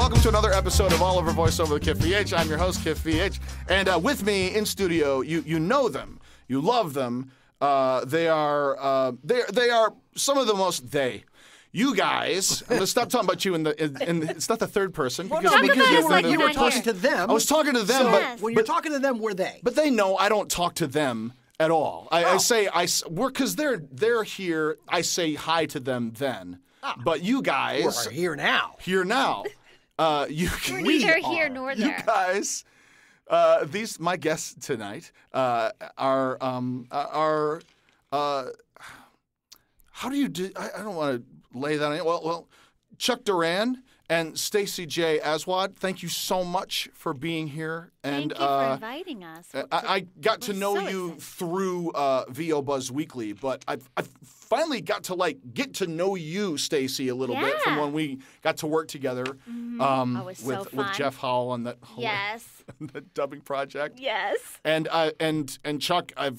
welcome to another episode of All Over Voiceover with Kif VH. I'm your host, Kif VH, and with me in studio, you know them, you love them. They are some of the most You guys, I'm gonna stop talking about you in it's not the third person Well, because you were talking to them. I was talking to them, but when you're talking to them, we're they. But they know I don't talk to them at all. I say we're because they're here. I say hi to them then. But you guys are here now. Here now. We're neither here nor there. You guys, these my guests tonight are how do you do? I don't want to lay that on you. Well, Chuck Duran and Stacey J. Aswad, thank you so much for being here. And thank you for inviting us. I got to know you excited. through VO Buzz Weekly, but I've finally got to get to know you, Stacey, a little bit from when we got to work together with Jeff Howell on that whole the dubbing project. Yes. And Chuck, I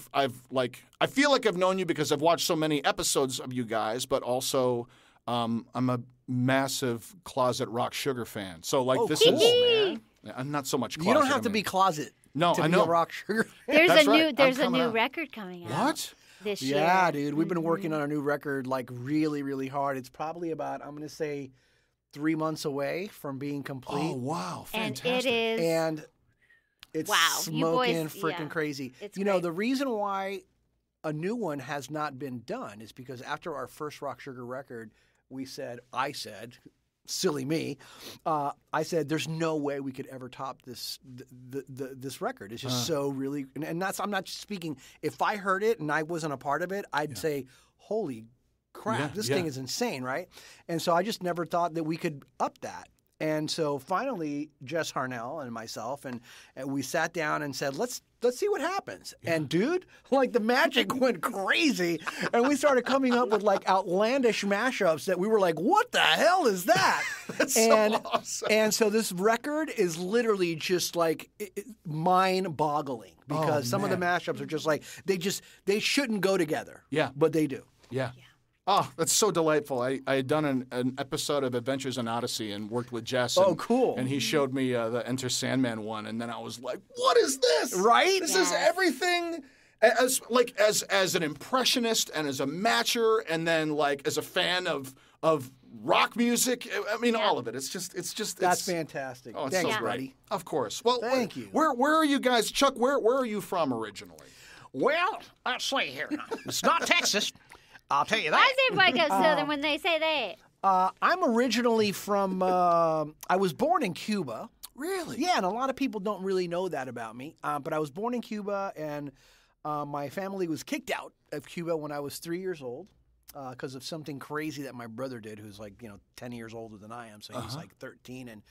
feel like I've known you because I've watched so many episodes of you guys, but also I'm a massive closet Rock Sugar fan. So this cool, is man. I'm not so much closet. You don't have to be closet. No, to I be know. a Rock Sugar. There's a new record coming out. What? This year. Yeah, dude. We've been working on a new record really, really hard. It's probably about, I'm going to say, 3 months away from being complete. Oh, wow. Fantastic. And it is. And it's smoking freaking crazy. It's great. The reason why a new one has not been done is because after our first Rock Sugar record, I said, silly me, I said, there's no way we could ever top this record. It's just so really, and that's, I'm not speaking, if I heard it and I wasn't a part of it, I'd say, holy crap, this thing is insane, right? And so I just never thought that we could up that. And so finally, Jess Harnell and myself, and we sat down and said, let's see what happens. Yeah. And dude, the magic went crazy. And we started coming up with outlandish mashups that we were like, what the hell is that? That's so awesome. And so this record is literally just mind-boggling because some of the mashups are just they shouldn't go together. Yeah. But they do. Yeah. Oh, that's so delightful. I had done an episode of Adventures in Odyssey and worked with Jess. Oh, cool. And he showed me the Enter Sandman one, and then I was like, what is this? Right? This is everything as an impressionist and as a matcher and then as a fan of rock music. I mean, all of it. That's fantastic. Oh, it's Thanks, so great. buddy. Of course. Well, thank you. Where are you guys? Chuck, where are you from originally? Well, let's see here. It's not Texas. I'll tell you that. Why does everybody go southern when they say that? I'm originally from, I was born in Cuba. Really? Yeah, and a lot of people don't really know that about me. But I was born in Cuba, and my family was kicked out of Cuba when I was 3 years old because of something crazy that my brother did, who's 10 years older than I am, so he's 13, and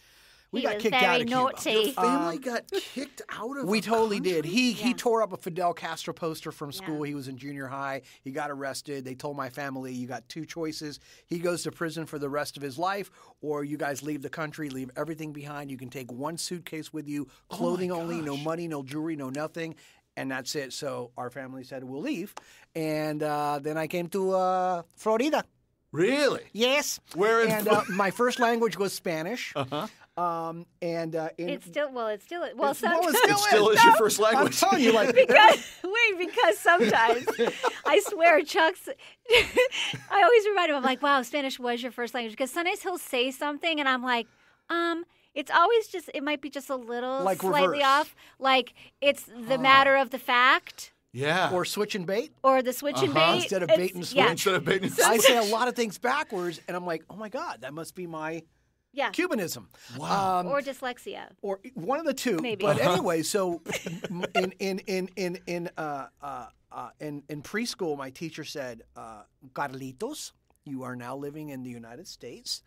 we got kicked out of naughty. Cuba. Your family got kicked out of We totally country? did. He tore up a Fidel Castro poster from school. He was in junior high. He got arrested. They told my family, you got two choices. He goes to prison for the rest of his life, or you guys leave the country, leave everything behind. You can take one suitcase with you, clothing only, no money, no jewelry, no nothing. And that's it. So our family said, we'll leave. And then I came to Florida. Really? Yes. Where in my first language was Spanish. Uh-huh. It still is your first language. I'm telling you, because sometimes I swear Chuck's. I always remind him, I'm like, wow, Spanish was your first language, because sometimes he'll say something and I'm like, it's always it might be just a little slightly reverse. Off, it's the matter of the fact. Yeah. Or switch and bait. Or the switch and bait. Instead of bait and switch. Yeah. Instead of bait and switch. I say a lot of things backwards, and I'm like, oh my God, that must be my Cubanism. Wow. Or dyslexia. Or one of the two. Maybe. But anyway, so in preschool, my teacher said, Carlitos, you are now living in the United States,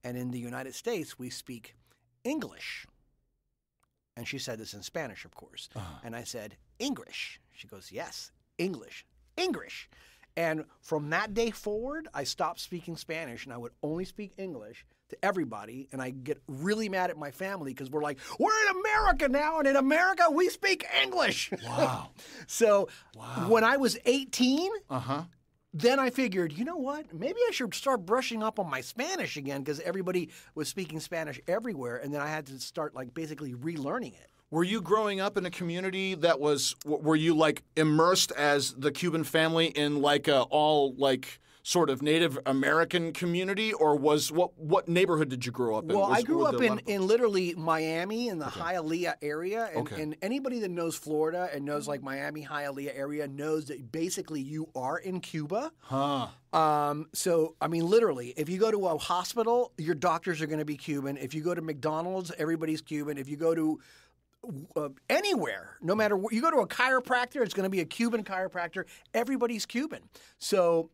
and in the United States, we speak English. And she said this in Spanish, of course. And I said, English. She goes, yes, English. English. And from that day forward, I stopped speaking Spanish, and I would only speak English to everybody. And I get really mad at my family because we're like, we're in America now, and in America, we speak English. Wow. So when I was 18, then I figured, you know what? Maybe I should start brushing up on my Spanish again because everybody was speaking Spanish everywhere, and then I had to start like basically relearning it. Were you growing up in a community that were you like immersed as the Cuban family in like a all like sort of Native American community, or what neighborhood did you grow up in? Well, I grew up in literally Miami in the Hialeah area, and, Okay. and anybody that knows Florida and knows like Miami, Hialeah area knows that basically you are in Cuba. Huh. So, I mean, literally, if you go to a hospital, your doctors are going to be Cuban. If you go to McDonald's, everybody's Cuban. If you go to anywhere, no matter where, you go to a chiropractor, it's going to be a Cuban chiropractor. Everybody's Cuban. So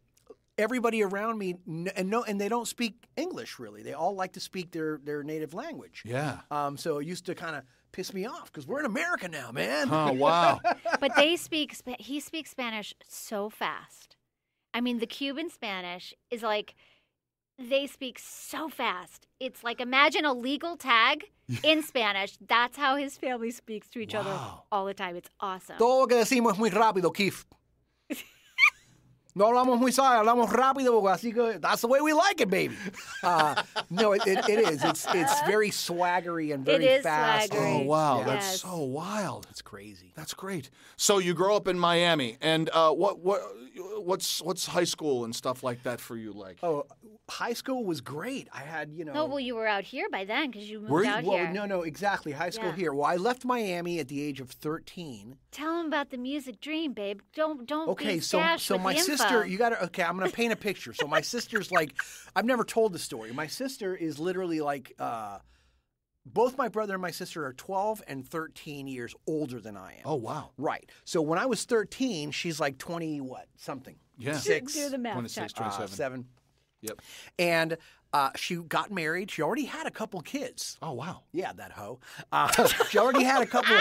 everybody around me, and they don't speak English really. They all like to speak their native language. Yeah. So it used to kind of piss me off because we're in America now, man. Oh, wow. But he speaks Spanish so fast. I mean, the Cuban Spanish is like, they speak so fast. It's like, imagine a legal tag in Spanish. That's how his family speaks to each other all the time. It's awesome. Todo lo que decimos es muy rápido, Keith. No hablamos muy suave, hablamos rápido, porque así que that's the way we like it, baby. No, it is. It's very swaggery and very It is fast. swaggery. Oh, wow. Yeah. That's Yes. so wild. It's crazy. That's great. So you grow up in Miami, and what's high school and stuff like that for you like? Oh, high school was great. I had, No, well, you were out here by then because you moved Were you? out well, here. no, exactly. High school Yeah. here. Well, I left Miami at the age of 13. Tell him about the music dream, babe. Don't Okay, be so stashed with my the info. sister, you got to. Okay, I'm going to paint a picture. So my sister's like, I've never told the story. My sister is literally like, both my brother and my sister are 12 and 13 years older than I am. Oh, wow. Right. So when I was 13, she's like 20 something. Yeah. Do the math. 26, Chuck. 27. 7. Yep. And she got married. She already had a couple kids. Oh, wow. Yeah, that hoe. She already had a couple.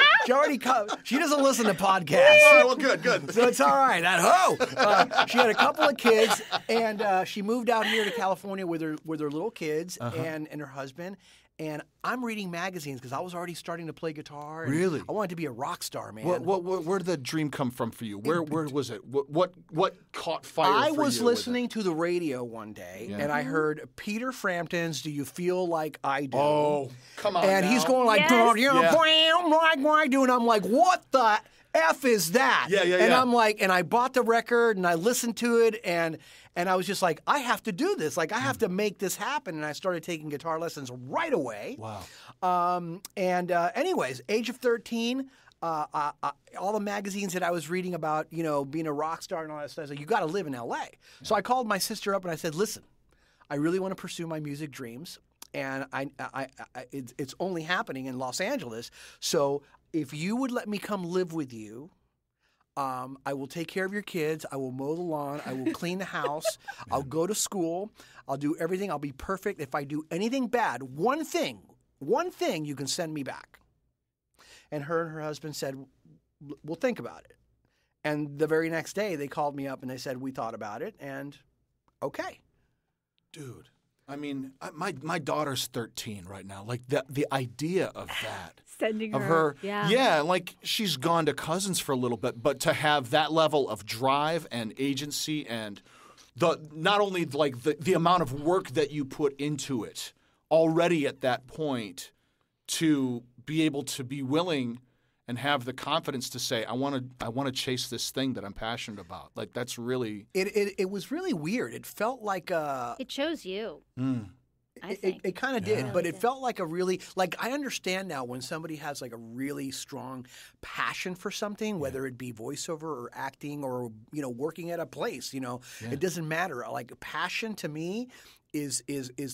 She doesn't listen to podcasts. All right, well, good. So it's all right. That hoe. She had a couple of kids, and she moved out here to California with her little kids and her husband. And I'm reading magazines because I was already starting to play guitar. And Really? I wanted to be a rock star, man. Where did the dream come from for you? Where was it? What caught fire I for you? was with listening to the radio one day, Yeah. and I heard Peter Frampton's "Do You Feel Like I Do?" it? Oh, come on. And he's now. going like, Yes. like I do, and I'm like, what the F is that? Yeah, And yeah. I'm like, and I bought the record and I listened to it, and I was just like, I have to do this. Like, I have to make this happen. And I started taking guitar lessons right away. Wow. Anyways, age of 13, all the magazines that I was reading about, being a rock star and all that stuff, I was like, you got to live in L.A. So I called my sister up and I said, listen, I really want to pursue my music dreams, and it's only happening in Los Angeles. So if you would let me come live with you, I will take care of your kids. I will mow the lawn. I will clean the house. I'll go to school. I'll do everything. I'll be perfect. If I do anything bad, one thing, you can send me back. And her husband said, we'll think about it. And the very next day, they called me up and they said, we thought about it, and okay. Dude, I mean, my daughter's 13 right now. Like the idea of that. Sending Of her. her, Yeah. like she's gone to cousins for a little bit, but to have that level of drive and agency and not only like the amount of work that you put into it already at that point, to be able to be willing and have the confidence to say, I want to chase this thing that I'm passionate about. Like, that's really It was really weird. It felt like It shows you. I It, think. it kind of did, Yeah. but Really it did. felt like a really I understand now when somebody has like a really strong passion for something, whether it be voiceover or acting or working at a place. It doesn't matter. Like, passion to me is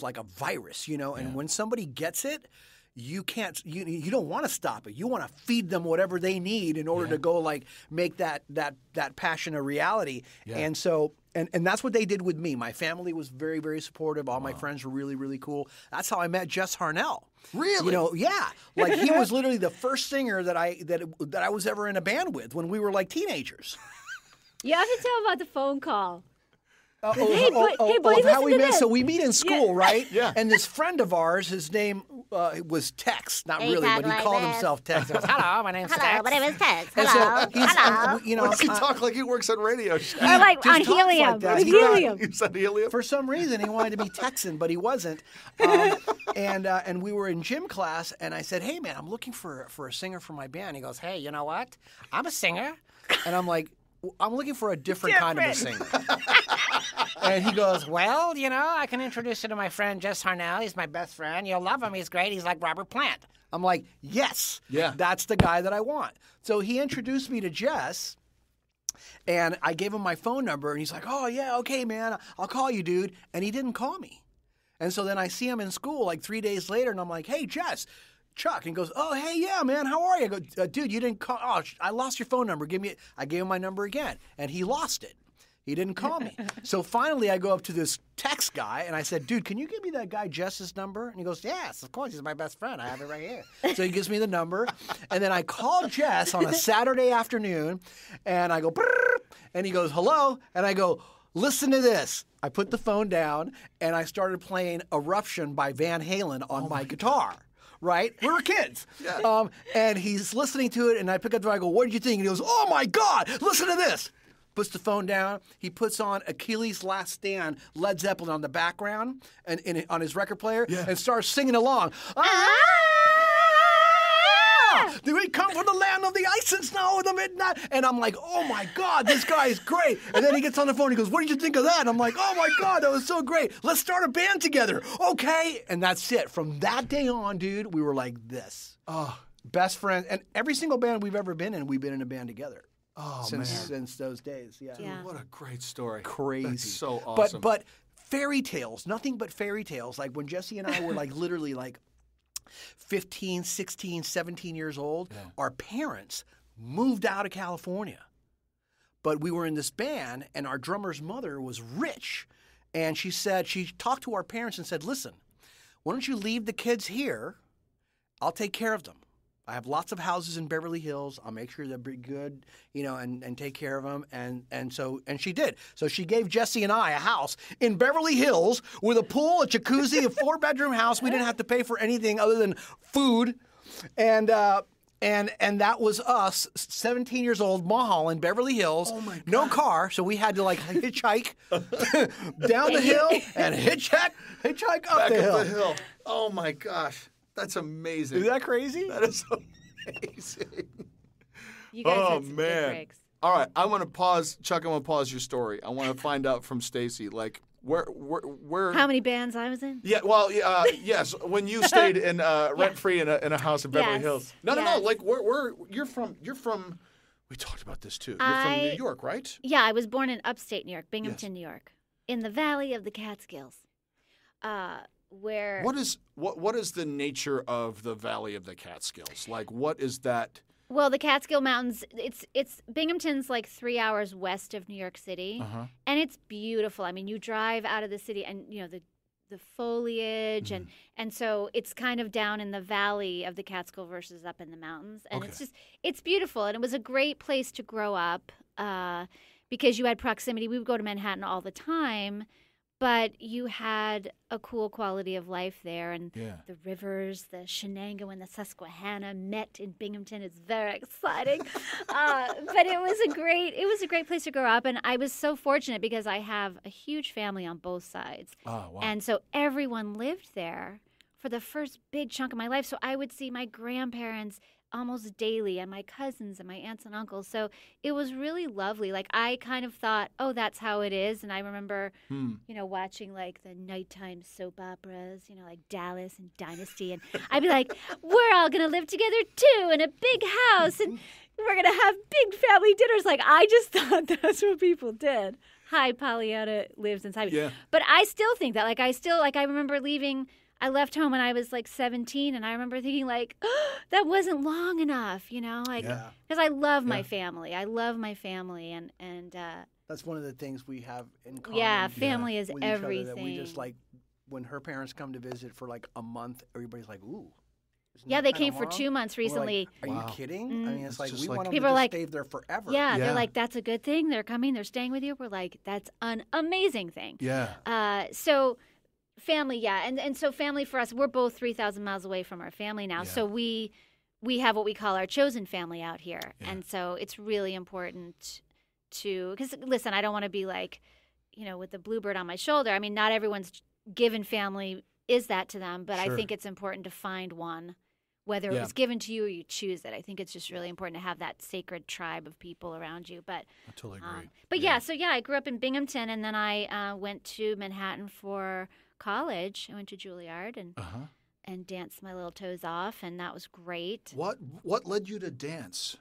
like a virus. And when somebody gets it, you can't you don't want to stop it. You want to feed them whatever they need in order to go like make that passion a reality. Yeah. And so and that's what they did with me. My family was very, very supportive. All my friends were really, really cool. That's how I met Jess Harnell. Really? Yeah. Like, he was literally the first singer that I was ever in a band with when we were like teenagers. You have to tell about the phone call. Hey, boy, of how listen we to met. this. So we meet in school, right? Yeah. And this friend of ours, his name was Tex. Not He really, talked but he like called this. himself Tex. He goes, hello, my name's Tex. Hello, my name is Tex. And Hello. so he's, Hello. you know, What does he talk like he works at Radio Shack? Or like just on talks like helium. that. With He got- helium. You said helium? For some reason, he wanted to be Texan, but he wasn't. And we were in gym class, and I said, "Hey, man, I'm looking for a singer for my band." He goes, "Hey, you know what? I'm a singer," and I'm like, "I'm looking for a different kind of a singer." And he goes, "Well, you know, I can introduce you to my friend Jess Harnell. He's my best friend. You'll love him. He's great. He's like Robert Plant." I'm like, "Yes, Yeah. that's the guy that I want." So he introduced me to Jess. And I gave him my phone number, and he's like, "Oh, yeah, okay, man, I'll call you, dude." And he didn't call me. And so then I see him in school like 3 days later, and I'm like, "Hey, Jess, Chuck." And he goes, "Oh, hey, yeah, man, how are you?" I go, "Dude, you didn't call. Oh, I lost your phone number. I gave him my number again." And he lost it. He didn't call me. So finally, I go up to this text guy, and I said, "Dude, can you give me that guy Jess's number?" And he goes, "Yes, of course. He's my best friend. I have it right here." So he gives me the number. And then I call Jess on a Saturday afternoon, and I go, "Brrr," and he goes, "Hello?" And I go, "Listen to this." I put the phone down, and I started playing Eruption by Van Halen on my guitar. Right? We were kids. Yeah. And he's listening to it, and I pick up the phone, I go, "What did you think?" And he goes, "Oh, my God, listen to this." Puts the phone down. He puts on Achilles' Last Stand, Led Zeppelin on the background and on his record player, and starts singing along. Do we come from the land of the ice and snow of the midnight? And I'm like, "Oh my God, this guy is great." And then he gets on the phone. He goes, "What did you think of that?" And I'm like, "Oh my God, that was so great. Let's start a band together." Okay. And that's it. From that day on, dude, we were like this. Best friends. And every single band we've ever been in, we've been in a band together. Since those days. Yeah. Yeah. What a great story. Crazy. That's so awesome. But fairy tales, nothing but fairy tales. Like when Jesse and I were like literally like 15, 16, 17 years old, our parents moved out of California. But we were in this band, and our drummer's mother was rich. And she talked to our parents and said, "Listen, why don't you leave the kids here? I'll take care of them. I have lots of houses in Beverly Hills. I'll make sure they're good, you know, and take care of them." And she did. So she gave Jesse and I a house in Beverly Hills with a pool, a jacuzzi, a 4-bedroom house. We didn't have to pay for anything other than food, and that was us, 17 years old, Mulholland, Beverly Hills. Oh my God. No car, so we had to like hitchhike down the hill and hitchhike up Back the hill. up the hill. Oh my gosh. That's amazing. Is that crazy? That is amazing. You guys Oh, had some man. good breaks. All right, I want to pause, Chuck. I want to pause your story. I want to find out from Stacey, like where. How many bands I was in? Yeah, well, yes. When you stayed in rent free in a house in Beverly Yes. Hills. No. Yes. Like where you're from? You're from. We talked about this too. You're from New York, right? Yeah, I was born in upstate New York, Binghamton, New York, in the Valley of the Catskills, where What is the nature of the Valley of the Catskills? Like, what is that? Well, the Catskill Mountains, it's Binghamton's like 3 hours west of New York City, and it's beautiful. I mean, you drive out of the city, and you know the foliage, and so it's kind of down in the valley of the Catskill versus up in the mountains, and it's beautiful, and it was a great place to grow up because you had proximity. We would go to Manhattan all the time. But you had a cool quality of life there, and the rivers, the Shenango and the Susquehanna met in Binghamton. It's very exciting, but it was a great place to grow up, and I was so fortunate because I have a huge family on both sides, and so everyone lived there for the first big chunk of my life. So I would see my grandparents almost daily, and my cousins and my aunts and uncles. So it was really lovely. Like I kind of thought, oh, that's how it is. And I remember, watching like the nighttime soap operas, like Dallas and Dynasty. And I'd be like, we're all going to live together too in a big house. And we're going to have big family dinners. Like I just thought that's what people did. Hi, Pollyanna lives inside me. Yeah. But I still think that. I remember leaving. I left home when I was like 17, and I remember thinking like, oh, that wasn't long enough, because I love my family. I love my family, and That's one of the things we have in common. yeah, family is with each other, everything. that we just like when her parents come to visit for like a month, everybody's like, "Ooh, Isn't Yeah, that they kinda came for horrible? 2 months We're like, recently. are you kidding? I mean, it's like just we like- want them to People are just like- stay there forever. Yeah, Yeah. they're like, that's a good thing. They're coming. They're staying with you. We're like, that's an amazing thing. Yeah. So family, yeah. And so family for us, we're both 3,000 miles away from our family now. Yeah. So we have what we call our chosen family out here. Yeah. And so it's really important to, because listen, I don't want to be like, with the bluebird on my shoulder. I mean, not everyone's given family is that to them, but I Sure. think it's important to find one, whether Yeah. it was given to you or you choose it. I think it's just really important to have that sacred tribe of people around you. But I totally agree. but yeah, so I grew up in Binghamton, and then I went to Manhattan for college. I went to Juilliard Uh-huh. and danced my little toes off, and that was great. What led you to dance?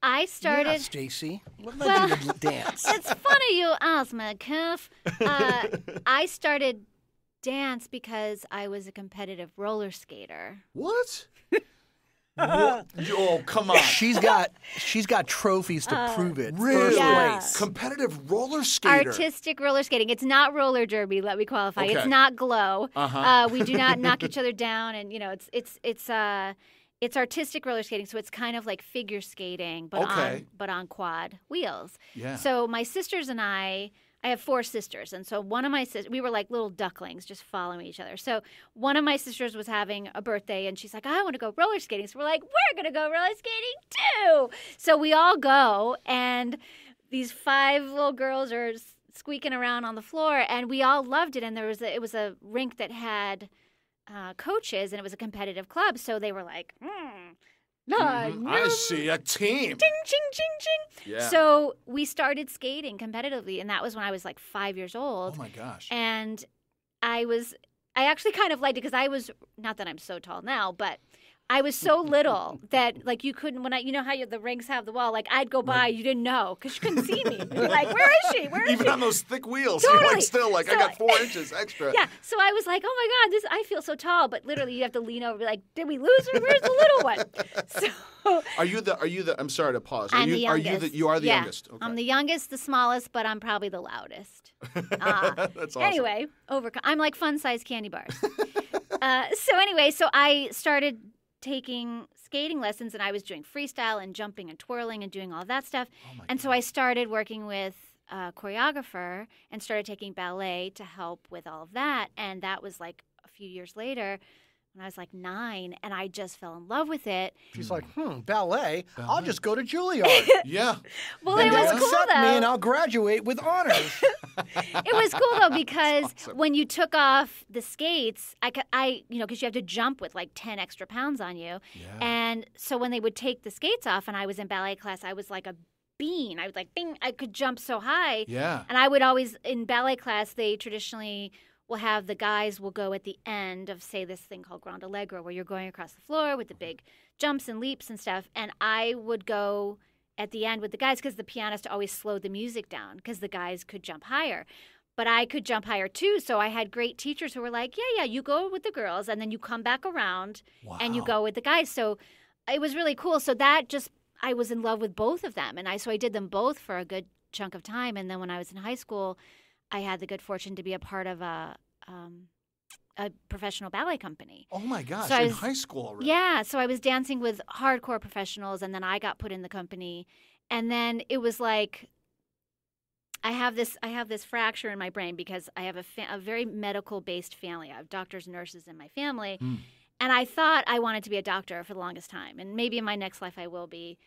I Yeah, started. Stacey. What led you to dance? It's funny you ask, my cuff. I started dance because I was a competitive roller skater. What? What? Oh, come on. She's got trophies to prove it. Really? First Yeah. place. Competitive roller skater. Artistic roller skating. It's not roller derby. Let me qualify. Okay. It's not glow. Uh-huh. We do not knock each other down, and it's artistic roller skating. So it's kind of like figure skating, but Okay. on quad wheels. Yeah. So my sisters and I have 4 sisters, and so one of my sisters, we were like little ducklings, just following each other. So one of my sisters was having a birthday, and she's like, I want to go roller skating. So we're like, we're going to go roller skating too. So we all go, and these 5 little girls are squeaking around on the floor, and we all loved it. And it was a rink that had coaches, and it was a competitive club. So they were like, I see a team. ching, ching, ching, ching. Yeah. So we started skating competitively, and that was when I was like 5 years Oh old. my gosh. And I actually kind of liked it because I was, not that I'm so tall now, but I was so little that like you couldn't, how the rinks have the wall, like I'd go by, you didn't know because you couldn't see me. You're like, where is she? Where is Even she? on those thick wheels, you're Totally. like still like, I So- got 4 inches extra. Yeah, so I was like, oh my God, I feel so tall, but literally you have to lean over and be like, did we lose her? Where's the little one? So Are you the I'm sorry to pause. I'm the youngest. You are the Yeah, youngest. Okay. I'm the youngest, the smallest, but I'm probably the loudest. That's awesome. Anyway, I'm like fun-sized candy bars. So I started taking skating lessons, and I was doing freestyle and jumping and twirling and doing all that stuff. And so I started working with a choreographer and started taking ballet to help with all of that. And that was like a few years later when I was like 9, and I just fell in love with it. She's like, ballet. I'll just go to Juilliard. Yeah. Well, And it was they'll cool accept though. me, and I'll graduate with honors. It was cool though because awesome. when you took off the skates, because you have to jump with like 10 extra pounds on you, Yeah. and so when they would take the skates off, and I was in ballet class, I was like a bean. I was like, bing! I could jump so high, Yeah. and I would always in ballet class. They traditionally will have the guys will go at the end of say this thing called Grand Allegro, where you're going across the floor with the big jumps and leaps and stuff, and I would go at the end with the guys because the pianist always slowed the music down because the guys could jump higher. But I could jump higher too, so I had great teachers who were like, yeah, you go with the girls and then you come back around and you go with the guys. So it was really cool. So that just, I was in love with both of them. And so I did them both for a good chunk of time. And then when I was in high school, I had the good fortune to be a part of a professional ballet company. Oh my gosh, So I in was- high school already. Yeah, so I was dancing with hardcore professionals, and then I got put in the company, and then it was like I have this fracture in my brain because I have a very medical based family. I have doctors and nurses in my family, and I thought I wanted to be a doctor for the longest time, and maybe in my next life I will be,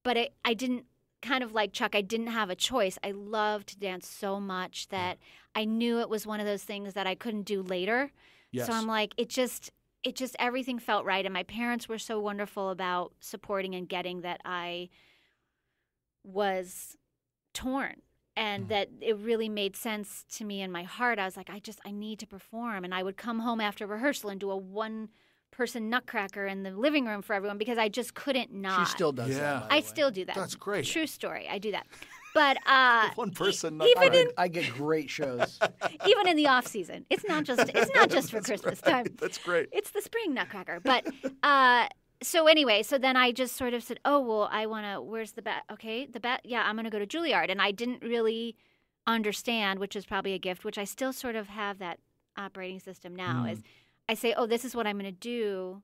but I didn't. Kind of like Chuck, I didn't have a choice. I loved to dance so much that I knew it was one of those things that I couldn't do later. Yes. So I'm like, it just everything felt right, and my parents were so wonderful about supporting and getting that I was torn, and that it really made sense to me in my heart. I was like, I need to perform, and I would come home after rehearsal and do a one-person nutcracker in the living room for everyone because I just couldn't not. She still does Yeah. that. by the I way. still do that. That's great. True story. I do that, but One person. even in I get great shows. even in the off season, it's not just for Christmas time. That's great. It's the spring nutcracker. But so anyway, so then I just sort of said, oh, well, I want to, where's the bat? Okay, the bat, yeah, I'm going to go to Juilliard. And I didn't really understand, which is probably a gift, which I still sort of have that operating system now, is I say, oh, this is what I'm going to do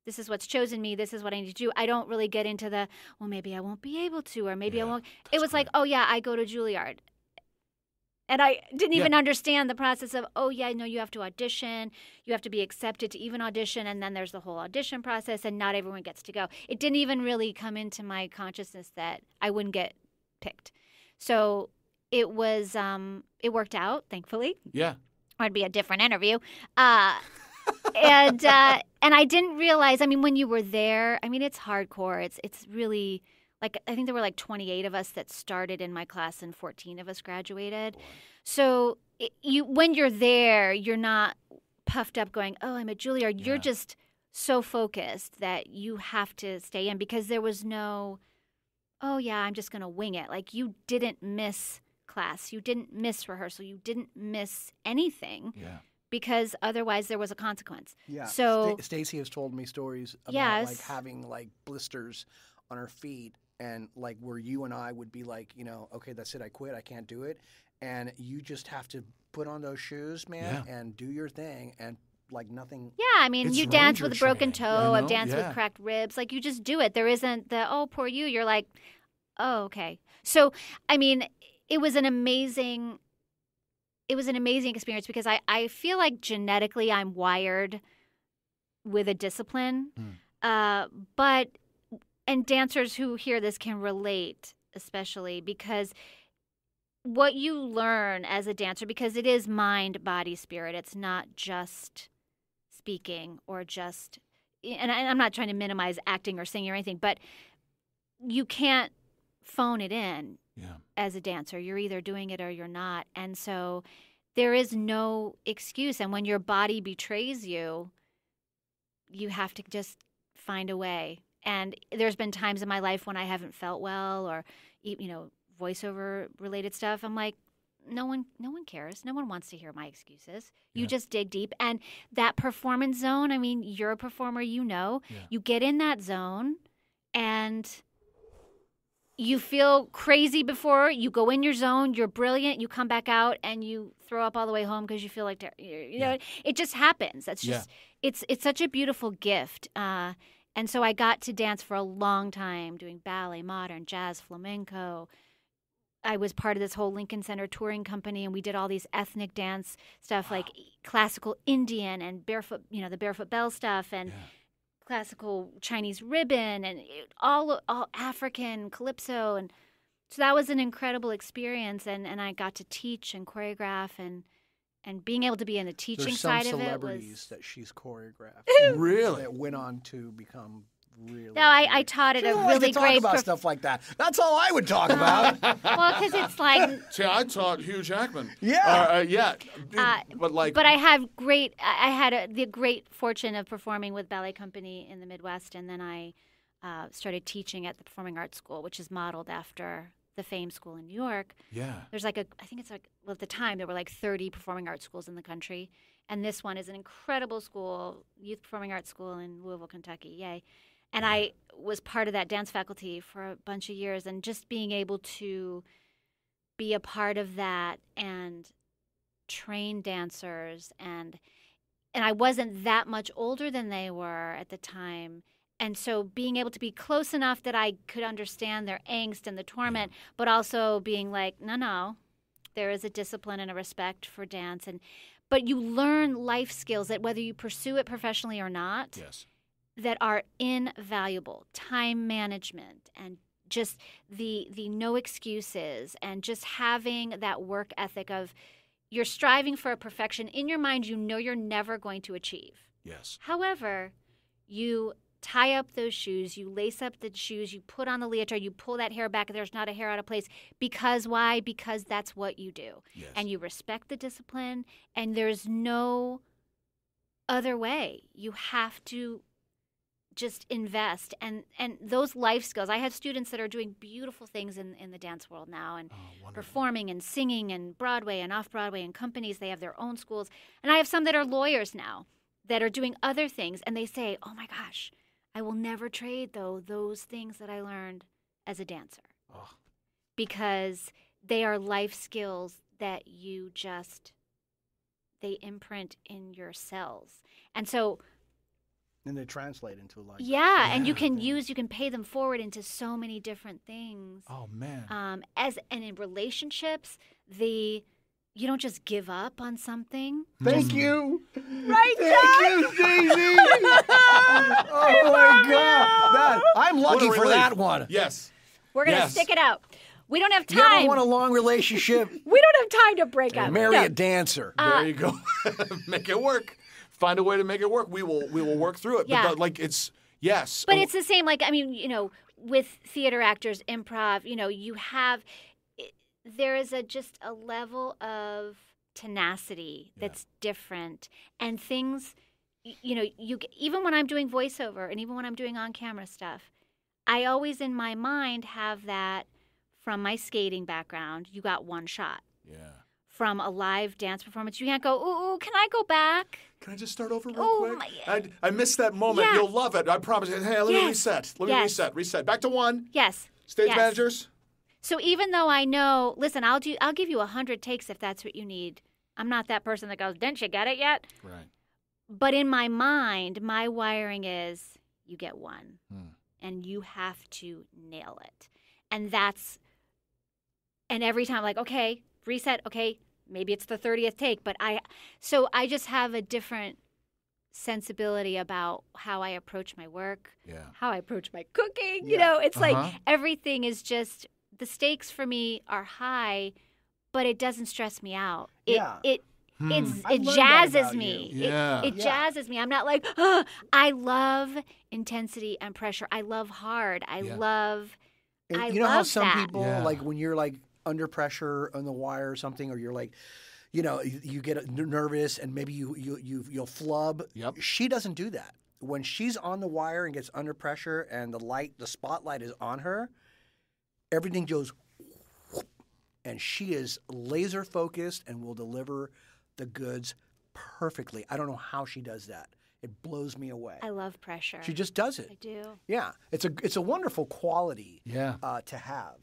this is what's chosen me. This is what I need to do. I don't really get into the, well, maybe I won't be able to, or maybe I won't. It was like, oh, yeah, I go to Juilliard. And I didn't even understand the process of, oh, yeah, no, you have to audition. You have to be accepted to even audition. And then there's the whole audition process, and not everyone gets to go. It didn't even really come into my consciousness that I wouldn't get picked. So it was, it worked out, thankfully. Yeah. Or it'd be a different interview. And I didn't realize, I mean, when you were there, I mean, it's hardcore. It's really, like, I think there were like 28 of us that started in my class and 14 of us graduated. Boy. So when you're there, you're not puffed up going, oh, I'm at Juilliard. You're just so focused that you have to stay in, because there was no, oh, yeah, I'm just going to wing it. Like, you didn't miss class. You didn't miss rehearsal. You didn't miss anything. Yeah. Because otherwise there was a consequence. Yeah. So Stacey has told me stories about like Yes. having like blisters on her feet, and like where you and I would be like, you know, okay, that's it, I quit, I can't do it, and you just have to put on those shoes, man, and do your thing, and like nothing. yeah, I mean, It's you dance with a ranger broken training, toe, you I've know? danced Yeah. with cracked ribs. Like, you just do it. There isn't the, oh, poor you. You're like, oh, okay. So, I mean, it was an amazing experience, because I feel like genetically I'm wired with a discipline. But dancers who hear this can relate, especially because what you learn as a dancer, because it is mind, body, spirit. It's not just speaking or just, and I'm not trying to minimize acting or singing or anything, but you can't phone it in. Yeah. As a dancer, you're either doing it or you're not. And so there is no excuse. And when your body betrays you, you have to just find a way. And there's been times in my life when I haven't felt well, or, you know, voiceover related stuff. I'm like, no one cares. No one wants to hear my excuses. You just dig deep. And that performance zone, I mean, you're a performer, you know. You get in that zone and you feel crazy before you go in your zone. You're brilliant. You come back out and you throw up all the way home because you feel like, you know, it just happens. That's just, it's such a beautiful gift. And so I got to dance for a long time, doing ballet, modern, jazz, flamenco. I was part of this whole Lincoln Center touring company, and we did all these ethnic dance stuff, like classical Indian and barefoot, you know, the Barefoot Bell stuff, and classical Chinese ribbon, and all African calypso. And so that was an incredible experience. And I got to teach and choreograph, and being able to be in the teaching There's side some of it celebrities was. that she's choreographed. Really? That went on to become really. No, I taught at She a doesn't like really to talk great. about stuff like that. That's all I would talk about. Well, because it's like. See, I taught Hugh Jackman. Yeah. But like. But I had the great fortune of performing with ballet company in the Midwest, and then I started teaching at the Performing Arts School, which is modeled after the Fame School in New York. Yeah. There's like well, at the time there were like 30 performing arts schools in the country, and this one is an incredible school, Youth Performing Arts School in Louisville, Kentucky. Yay! And I was part of that dance faculty for a bunch of years, and just being able to be a part of that and train dancers, and I wasn't that much older than they were at the time. And so being able to be close enough that I could understand their angst and the torment, but also being like, no, there is a discipline and a respect for dance. But you learn life skills that whether you pursue it professionally or not, that are invaluable. Time management, and just the no excuses, and just having that work ethic of you're striving for a perfection. In your mind, you know you're never going to achieve. Yes. However, you tie up those shoes, you lace up the shoes, you put on the leotard, you pull that hair back, there's not a hair out of place. Because why? Because that's what you do. Yes. And you respect the discipline, and there's no other way. You have to just invest. And those life skills, I have students that are doing beautiful things in the dance world now, and performing and singing and Broadway and off-Broadway and companies. They have their own schools. And I have some that are lawyers now that are doing other things, and they say, oh my gosh, I will never trade, though, those things that I learned as a dancer. Oh. Because they are life skills that they imprint in your cells. And so And they translate into like Yeah, and you can pay them forward into so many different things. Oh man. And in relationships, you don't just give up on something. Thank you. Right, Thank you, Stacey. Oh my God. I'm lucky for that one. Yes. We're gonna Yes. stick it out. We don't have You ever time. want a long relationship? We don't have time to break up. Marry No. a dancer. There you go. Make it work. Find a way to make it work. We will work through it. Yeah. But like it's yes. But it's the same. Like I mean, with theater actors, improv, you have there is just a level of tenacity that's different, and things. Even when I'm doing voiceover, and even when I'm doing on-camera stuff, I always in my mind have that from my skating background. You got one shot. Yeah. From a live dance performance, you can't go, ooh, can I go back? Can I just start over real Oh, quick? I missed that moment. Yeah. You'll love it. I promise. Hey, let me reset. Let me Yes. reset. Back to one. Yes. Stage Yes. managers. So even though I know, listen, I'll give you 100 takes if that's what you need. I'm not that person that goes, didn't you get it yet? Right. But in my mind, my wiring is you get one, and you have to nail it. And every time, like, okay, reset, okay, maybe it's the 30th take, but I just have a different sensibility about how I approach my work, how I approach my cooking. It's like everything is just, the stakes for me are high, but it doesn't stress me out. It jazzes me. Yeah. It jazzes me. I'm not like, I love intensity and pressure. I love hard. I love And you know how some people, like when you're like under pressure on the wire or something, or you're like, you get nervous and maybe you'll flub. Yep. She doesn't do that. When she's on the wire and gets under pressure and the spotlight is on her, everything goes whoop, and she is laser focused and will deliver the goods perfectly. I don't know how she does that. It blows me away. I love pressure. She just does it. I do. Yeah, it's a wonderful quality. To have.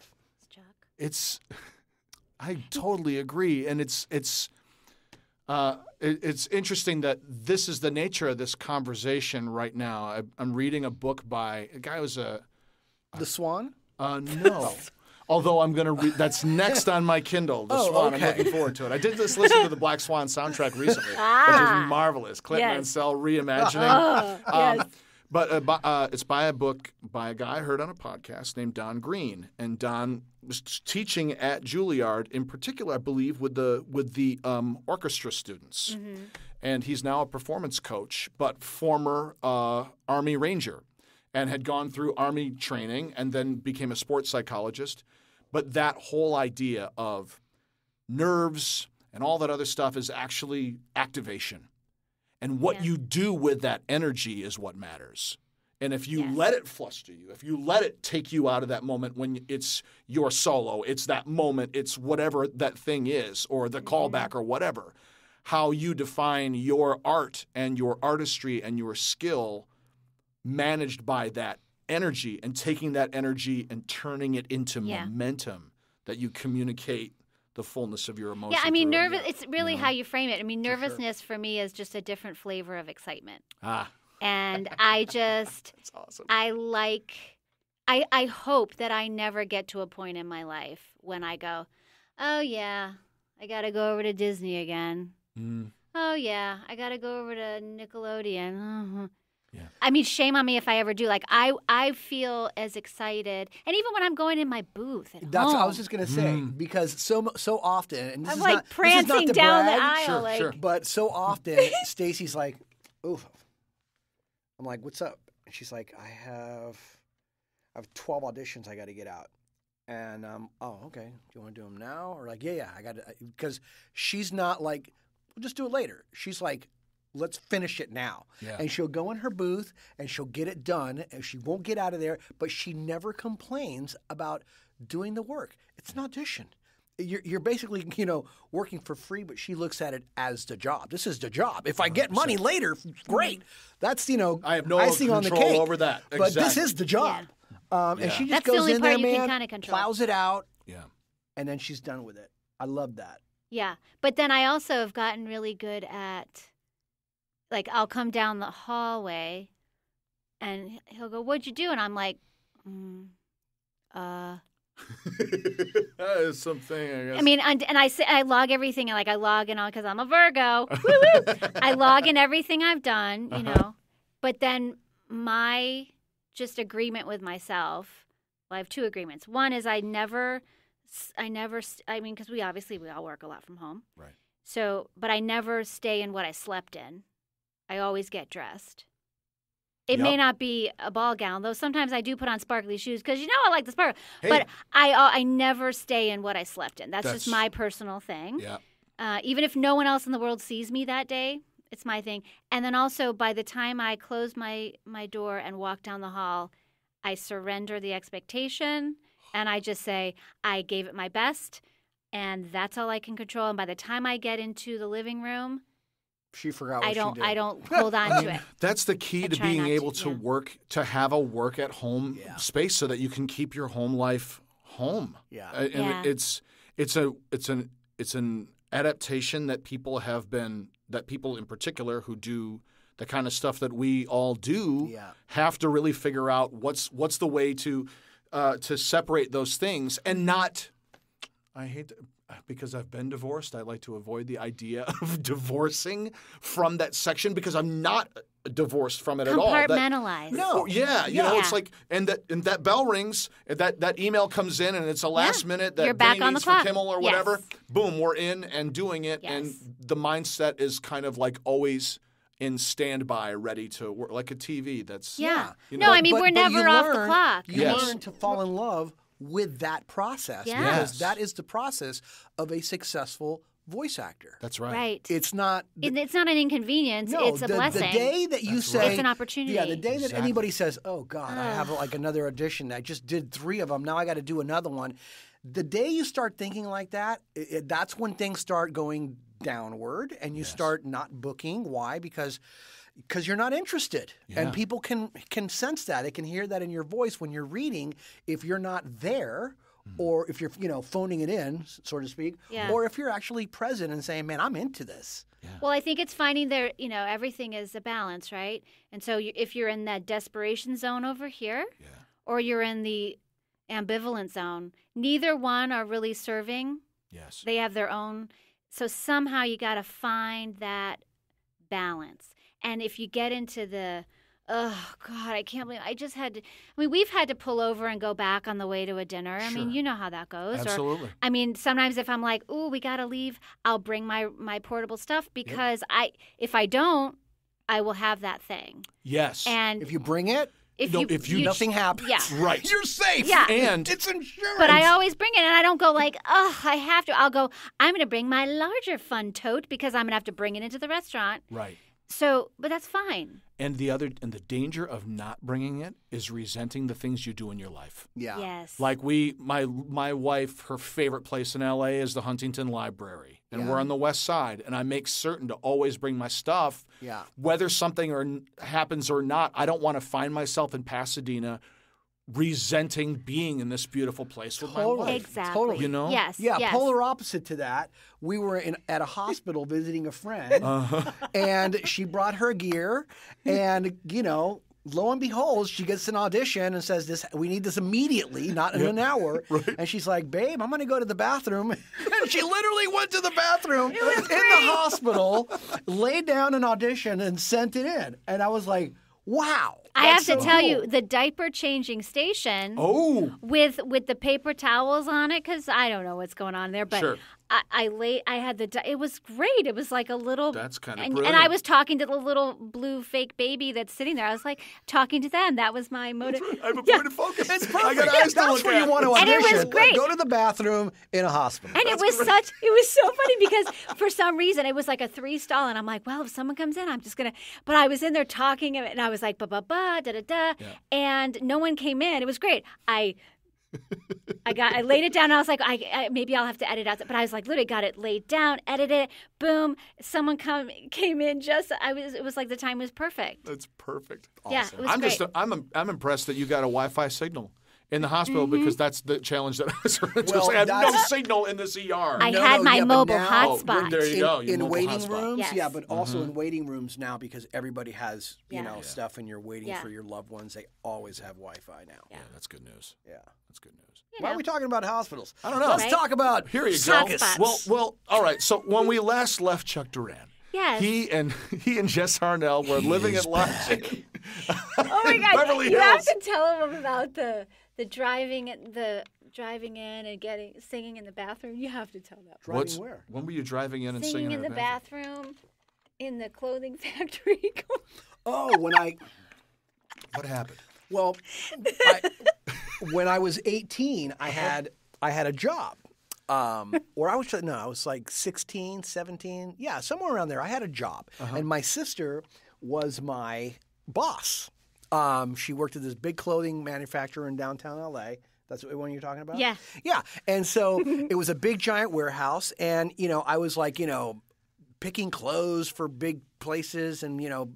It's. I totally agree, and it's interesting that this is the nature of this conversation right now. I'm reading a book by a guy who's The Swan. No. Although I'm going to read, that's next on my Kindle, The Swan. Okay. I'm looking forward to it. I did just listen to the Black Swan soundtrack recently, which is marvelous. Clint Mansell reimagining. Yes. But it's by a guy I heard on a podcast named Don Green, and Don was teaching at Juilliard in particular, I believe, with the orchestra students, and he's now a performance coach, but former Army Ranger, and had gone through Army training and then became a sports psychologist. But that whole idea of nerves and all that other stuff is actually activation. And what you do with that energy is what matters. And if you let it fluster you, if you let it take you out of that moment when it's your solo, it's that moment, it's whatever that thing is, or the callback or whatever, how you define your art and your artistry and your skill managed by that energy, and taking that energy and turning it into momentum that you communicate the fullness of your emotion. Yeah, I mean, it's really how you frame it. I mean, nervousness for me is just a different flavor of excitement. And I just, that's awesome. I hope that I never get to a point in my life when I go, oh yeah, I got to go over to Disney again. Oh yeah, I got to go over to Nickelodeon. Yeah. I mean, shame on me if I ever do. Like, I feel as excited, and even when I'm going in my booth at home. That's what I was just gonna say, because so often, and this I'm is like not, prancing this is not to down brag, the aisle, Sure, like, sure. but so often Stacey's like, "Oof," I'm like, "What's up?" And she's like, "I have 12 auditions I got to get out." And oh, okay. Do you want to do them now, or like, yeah, I got to, because she's not like, we'll just do it later. She's like, let's finish it now. Yeah. And she'll go in her booth and she'll get it done, and she won't get out of there, but she never complains about doing the work. It's an audition. You're basically, working for free, but she looks at it as the job. This is the job. If I get money later, great. That's, I have no icing on the control cake. over that. But this Exactly. is the job. And she just That's the goes only in part there, you can man, kinda control. plows it out, Yeah. and then she's done with it. I love that. yeah. But then I also have gotten really good at, like, I'll come down the hallway And he'll go, "What'd you do?" And I'm like, That is something, I guess. I mean, and I log everything, like I log in all because I'm a Virgo. Woo-woo. I log in everything I've done, you know. But then my just agreement with myself. Well, I have two agreements. One is I mean, because we all work a lot from home. Right. So, but I never stay in what I slept in. I always get dressed. It may not be a ball gown, though sometimes I do put on sparkly shoes because, I like the sparkle. Hey. But I never stay in what I slept in. That's just my personal thing. Yeah. Even if no one else in the world sees me that day, it's my thing. And then also, by the time I close my door and walk down the hall, I surrender the expectation, and I just say, I gave it my best, and that's all I can control. And by the time I get into the living room, she forgot what she did. I don't hold on to it. That's the key to being able to work, to have a work at home space so that you can keep your home life home. Yeah. And it's an adaptation that people in particular who do the kind of stuff that we all do have to really figure out what's the way to separate those things and not. I hate to, because I've been divorced. I like to avoid the idea of divorcing from that section because I'm not divorced from it at all. Compartmentalize. No, it's like and that bell rings, that email comes in, and it's a last minute that You're back Benny on the needs clock. for Kimmel or whatever. Yes. Boom, we're in and doing it, and the mindset is kind of like always in standby, ready to work, like a TV. That's No, I mean, we're never off the clock. You learn to fall in love with that process because that is the process of a successful voice actor. That's right. Right. It's not an inconvenience. It's a blessing. The day that you say it's an opportunity. Yeah, the day that anybody says, "Oh God, I have like another audition. I just did 3 of them. Now I got to do another one." The day you start thinking like that, that's when things start going downward, and you start not booking. Why? Because you're not interested, and people can sense that. They can hear that in your voice when you're reading. If you're not there, or if you're phoning it in, so to speak, or if you're actually present and saying, "Man, I'm into this." Yeah. Well, I think it's finding everything is a balance, right? And so if you're in that desperation zone over here, or you're in the ambivalent zone, neither one are really serving. Yes. They have their own. So somehow you got to find that balance. And if you get into the, oh, God, I can't believe we've had to pull over and go back on the way to a dinner. I mean, you know how that goes. Absolutely. Or, sometimes if I'm like, ooh, we got to leave, I'll bring my portable stuff because if I don't, I will have that thing. Yes. And if you bring it, nothing happens. Yeah. Right. You're safe. Yeah. And it's insurance. But I always bring it, and I don't go like, oh, I have to. I'll go, I'm going to bring my larger fun tote because I'm going to have to bring it into the restaurant. Right. So, but that's fine. And the danger of not bringing it is resenting the things you do in your life. Yeah. Yes. Like my wife, her favorite place in LA is the Huntington Library. And we're on the west side. And I make certain to always bring my stuff. Yeah. Whether something happens or not, I don't want to find myself in Pasadena resenting being in this beautiful place with my wife. Exactly. Totally. You know? Yes. Yeah, yes. polar opposite to that. We were at a hospital visiting a friend, and she brought her gear, and lo and behold, she gets an audition and says, "This, we need this immediately, not in an hour." Right. And she's like, "Babe, I'm going to go to the bathroom." And she literally went to the bathroom in the hospital, laid down an audition, and sent it in. And I was like, "Wow." I have That's to tell cool. you, the diaper changing station with the paper towels on it, because I don't know what's going on there, but Sure. I had it was great. It was like a little. That's kind of and brilliant. I was talking to the little blue fake baby that's sitting there. I was like talking to them. That was my motive. I have a point of focus. It's I perfect. got eyes to That's look where at. you want to And audition. it was great. Go to the bathroom in a hospital. And it was so funny because for some reason it was like a 3-stall, and I'm like, well, if someone comes in, I'm just gonna. But I was in there talking, and I was like, ba ba ba da da da, and no one came in. It was great. I laid it down, and I was like, maybe I'll have to edit out. But I was like, literally got it laid down, edited it, boom. Someone came in it was like the time was perfect. That's perfect. Yeah, Awesome. it was great. I'm impressed that you got a Wi-Fi signal in the hospital because that's the challenge that I was running Well, I had no that's- signal in this ER. I No, had no, my yeah, but mobile now- Oh, hotspot. there you go. Your In mobile waiting hotspot. rooms, Yes. yeah, but also in waiting rooms now because everybody has, you Yeah. know, Yeah. stuff and you're waiting Yeah. for your loved ones. They always have Wi-Fi now. Yeah. Yeah, that's good news. Yeah. That's good news. You Why know. are we talking about hospitals? I don't know. Let's Right? talk about Here you go. Hotspots. Well, all right. So when we last left Chuck Duran, Yes. he and Jess Harnell were living at Logic. Oh my God! Beverly You have Hills. to tell them about the driving in and singing in the bathroom. You have to tell them. driving where? When were you driving in and Singing in the bathroom, in the clothing factory. Oh, What happened? well, when I was 18, I had a job. Or I was like 16, 17. Yeah, somewhere around there. I had a job. And my sister was my boss. She worked at this big clothing manufacturer in downtown LA. That's the one you're talking about? Yeah. Yeah. And so it was a big giant warehouse. And, you know, I was like, you know, picking clothes for big places and, you know,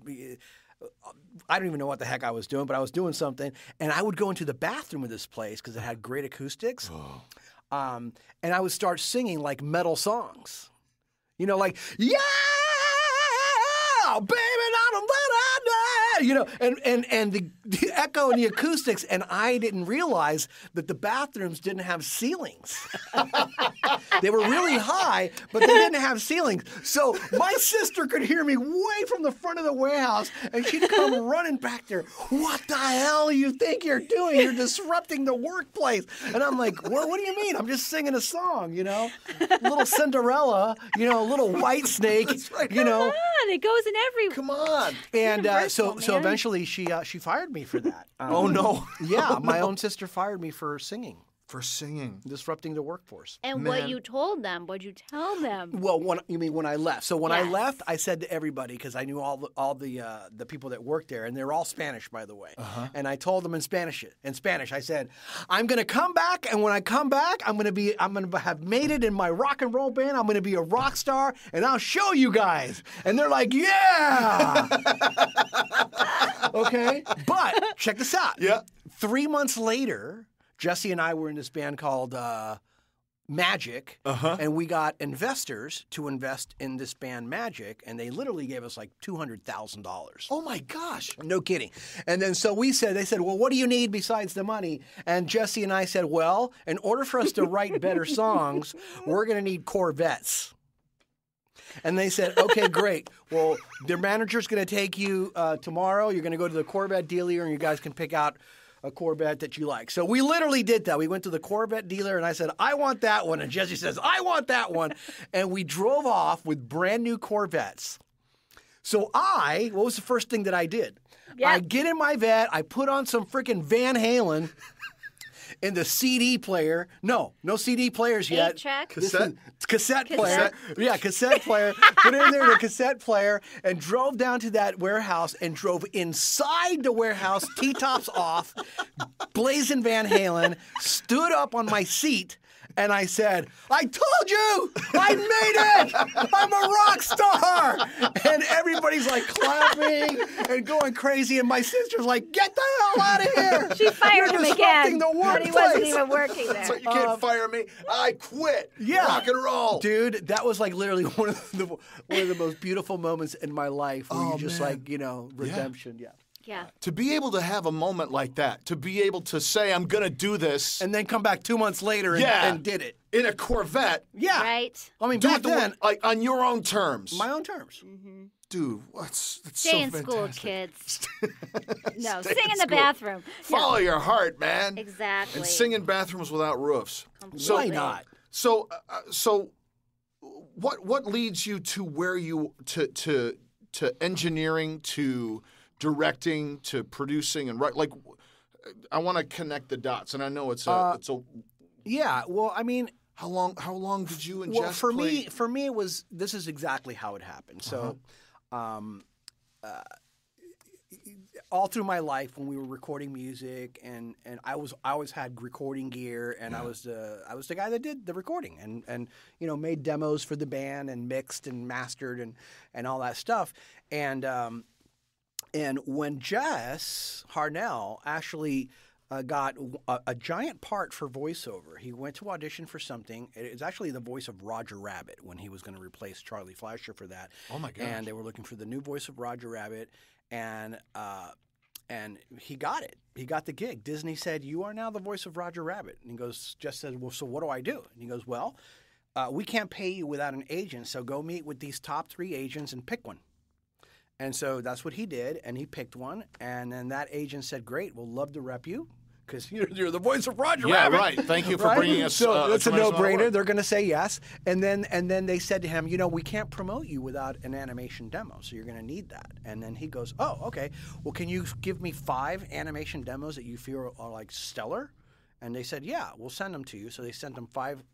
I don't even know what the heck I was doing, but I was doing something. And I would go into the bathroom of this place because it had great acoustics. And I would start singing like metal songs. You know, like, yeah, baby, I'm you know, and the echo and the acoustics, and I didn't realize that the bathrooms didn't have ceilings. They were really high, but they didn't have ceilings. So my sister could hear me way from the front of the warehouse, and she'd come running back there. What the hell do you think you're doing? You're disrupting the workplace. And I'm like, what do you mean? I'm just singing a song, you know? Little Cinderella, you know, little white snake, you know. Come on, it goes in every. Come on. And Universal, so man. eventually she fired me for that. Oh, no. Yeah, my own sister fired me for singing, For singing. disrupting the workforce. And Man. what you told them? What'd you tell them? Well, you mean when I left? So when I Yes. left, I said to everybody because I knew all the people that worked there, and they're all Spanish, by the way. And I told them in Spanish. I said, "I'm going to come back, and when I come back, I'm going to have made it in my rock and roll band. I'm going to be a rock star, and I'll show you guys." And they're like, "Yeah." Okay, but check this out. Yeah. 3 months later, Jesse and I were in this band called Magic, and we got investors to invest in this band Magic, and they literally gave us like $200,000. Oh, my gosh. No kidding. And then so they said, well, what do you need besides the money? And Jesse and I said, well, in order for us to write better songs, we're going to need Corvettes. And they said, okay, great. Well, their manager's going to take you tomorrow. You're going to go to the Corvette dealer, and you guys can pick out a Corvette that you like. So we literally did that. We went to the Corvette dealer, and I said, I want that one. And Jesse says, I want that one. And we drove off with brand new Corvettes. So what was the first thing that I did? Yep. I get in my vet. I put on some freaking Van Halen in the CD player. No CD players yet. 8-track? Cassette player. Yeah, cassette player. Put it in there in a cassette player and drove down to that warehouse and drove inside the warehouse, T-tops off, blazing Van Halen, stood up on my seat, and I said, I told you! I made it! I'm a rock star! And everybody's like clapping and going crazy, and my sister's like, get the hell out of here! She fired You're him disrupting again. the But he workplace. wasn't even working there. So you can't fire me. I quit. Yeah. Rock and roll. Dude, that was like literally one of the most beautiful moments in my life where Oh, you just man. like, you know, redemption. Yeah. Yeah. To be able to have a moment like that, to be able to say, I'm going to do this And then come back 2 months later and did it. in a Corvette, Yeah. Right? I mean, do back it then, like on your own terms. my own terms. Dude, that's Stay so in school, fantastic. kids. No, Stay sing in the school. bathroom. Follow your heart, man. Exactly. And sing in bathrooms without roofs. Why not? So what leads you to where you to engineering, to directing, to producing and like I want to connect the dots, and I know it's a Yeah. Well, I mean, how long did you and well, Jess for play? me, it was. This is exactly how it happened. So, all through my life, when we were recording music, and I always had recording gear, and I was the guy that did the recording, and you know, made demos for the band, and mixed and mastered, and all that stuff, and when Jess Harnell actually got a giant part for voiceover. He went to audition for something. It's actually the voice of Roger Rabbit when he was going to replace Charlie Fleischer for that. Oh my gosh. And they were looking for the new voice of Roger Rabbit, and he got it. He got the gig. Disney said, "You are now the voice of Roger Rabbit." And he goes, just said, "Well, so what do I do?" And he goes, "Well, we can't pay you without an agent, so go meet with these top 3 agents and pick one." And so that's what he did, and he picked one. And then that agent said, "Great, we'll love to rep you because you're the voice of Roger Rabbit." Yeah, right. Thank you for bringing us. So it's a tremendous amount of no-brainer. work. They're going to say yes. And then they said to him, "We can't promote you without an animation demo, so you're going to need that." And then he goes, "Oh, okay. Well, can you give me 5 animation demos that you feel are like stellar?" And they said, "Yeah, we'll send them to you." So they sent them 5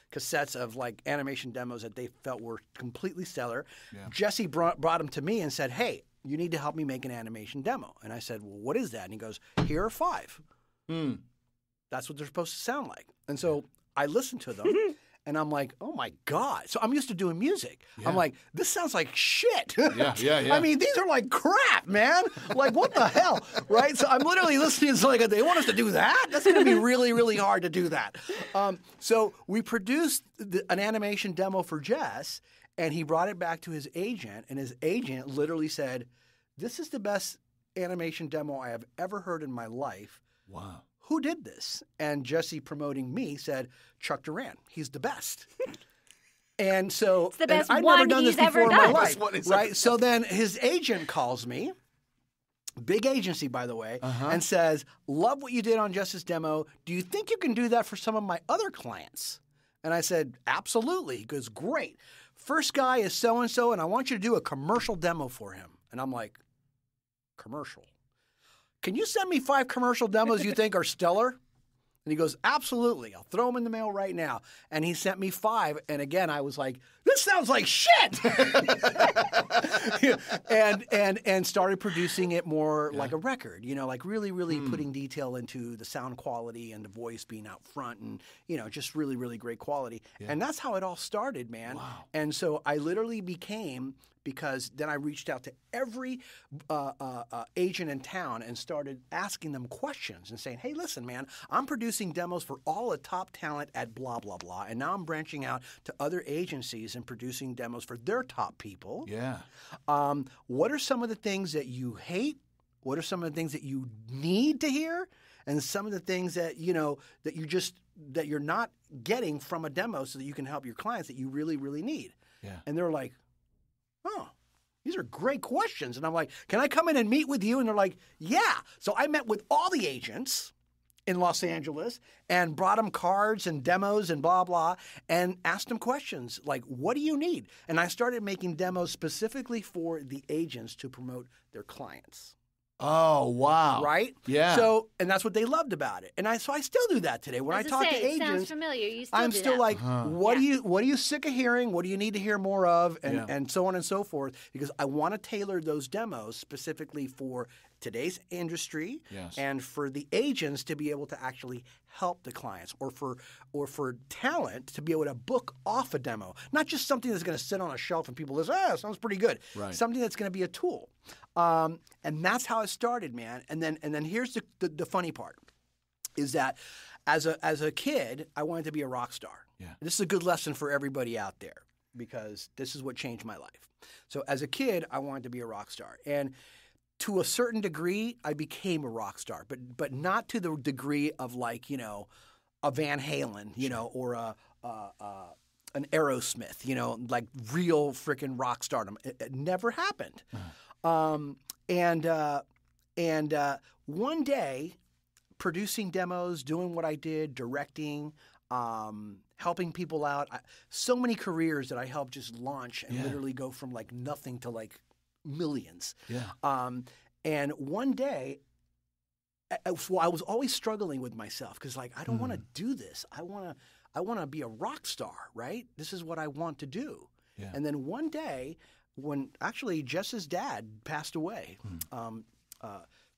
cassettes of like animation demos that they felt were completely stellar. Yeah. Jesse brought them to me and said, "Hey, you need to help me make an animation demo." And I said, "Well, what is that?" And he goes, "Here are 5. That's what they're supposed to sound like." And so I listened to them, and I'm like, "Oh my God." So I'm used to doing music. Yeah. I'm like, "This sounds like shit." Yeah. I mean, these are like crap, man. Like, what the hell, right? So I'm literally listening to like, they want us to do that? That's going to be really, really hard to do that. So we produced an animation demo for Jess, and he brought it back to his agent, and his agent literally said, "This is the best animation demo I have ever heard in my life. Wow. Who did this?" And Jesse, promoting me, said, "Chuck Duran. He's the best." And so It's the best I'd one never done this he's ever before in my done. life, Best one he's right? ever So then his agent calls me, big agency, by the way, and says, "Love what you did on Jess's demo. Do you think you can do that for some of my other clients?" And I said, "Absolutely." He goes, "Great. First guy is so-and-so, and I want you to do a commercial demo for him." And I'm like, "Commercial? Can you send me 5 commercial demos you think are stellar?" And he goes, "Absolutely. I'll throw them in the mail right now." And he sent me 5. And again, I was like, "This sounds like shit." and started producing it more like a record, like really, really putting detail into the sound quality and the voice being out front and, just really, really great quality. Yeah. And that's how it all started, man. Wow. And so I literally became, because then I reached out to every agent in town and started asking them questions and saying, "Hey, listen, man, I'm producing demos for all the top talent at blah, blah, blah. And now I'm branching out to other agencies and producing demos for their top people. Yeah. What are some of the things that you hate? What are some of the things that you need to hear? And some of the things that, that you're not getting from a demo so that you can help your clients that you really, really need?" Yeah. And they're like, "Oh, these are great questions." And I'm like, "Can I come in and meet with you?" And they're like, "Yeah." So I met with all the agents in Los Angeles and brought them cards and demos and blah, blah, and asked them questions like, "What do you need?" And I started making demos specifically for the agents to promote their clients. Oh, wow. Right? Yeah. So, and that's what they loved about it. And I still do that today. When I As talk to it sounds agents, familiar. You still I'm do still that. like, what Yeah. are you sick of hearing? What do you need to hear more of? And Yeah. and so on and so forth. Because I want to tailor those demos specifically for today's industry Yes. and for the agents to be able to actually help the clients, or for talent to be able to book off a demo. Not just something that's going to sit on a shelf and people listen, sounds pretty good. Right. Something that's going to be a tool. And that's how it started, man. And then here's the funny part is that as a kid, I wanted to be a rock star. Yeah. This is a good lesson for everybody out there because this is what changed my life. So as a kid, I wanted to be a rock star. And to a certain degree, I became a rock star, but not to the degree of like, a Van Halen, or an Aerosmith, like real freaking rock stardom. It never happened. And one day, producing demos, doing what I did, directing, helping people out. So many careers that I helped just launch and literally go from like nothing to like millions. Yeah. And one day, I was always struggling with myself because like I don't want to do this. I want to be a rock star, right? This is what I want to do. Yeah. And then one day, when actually Jess's dad passed away,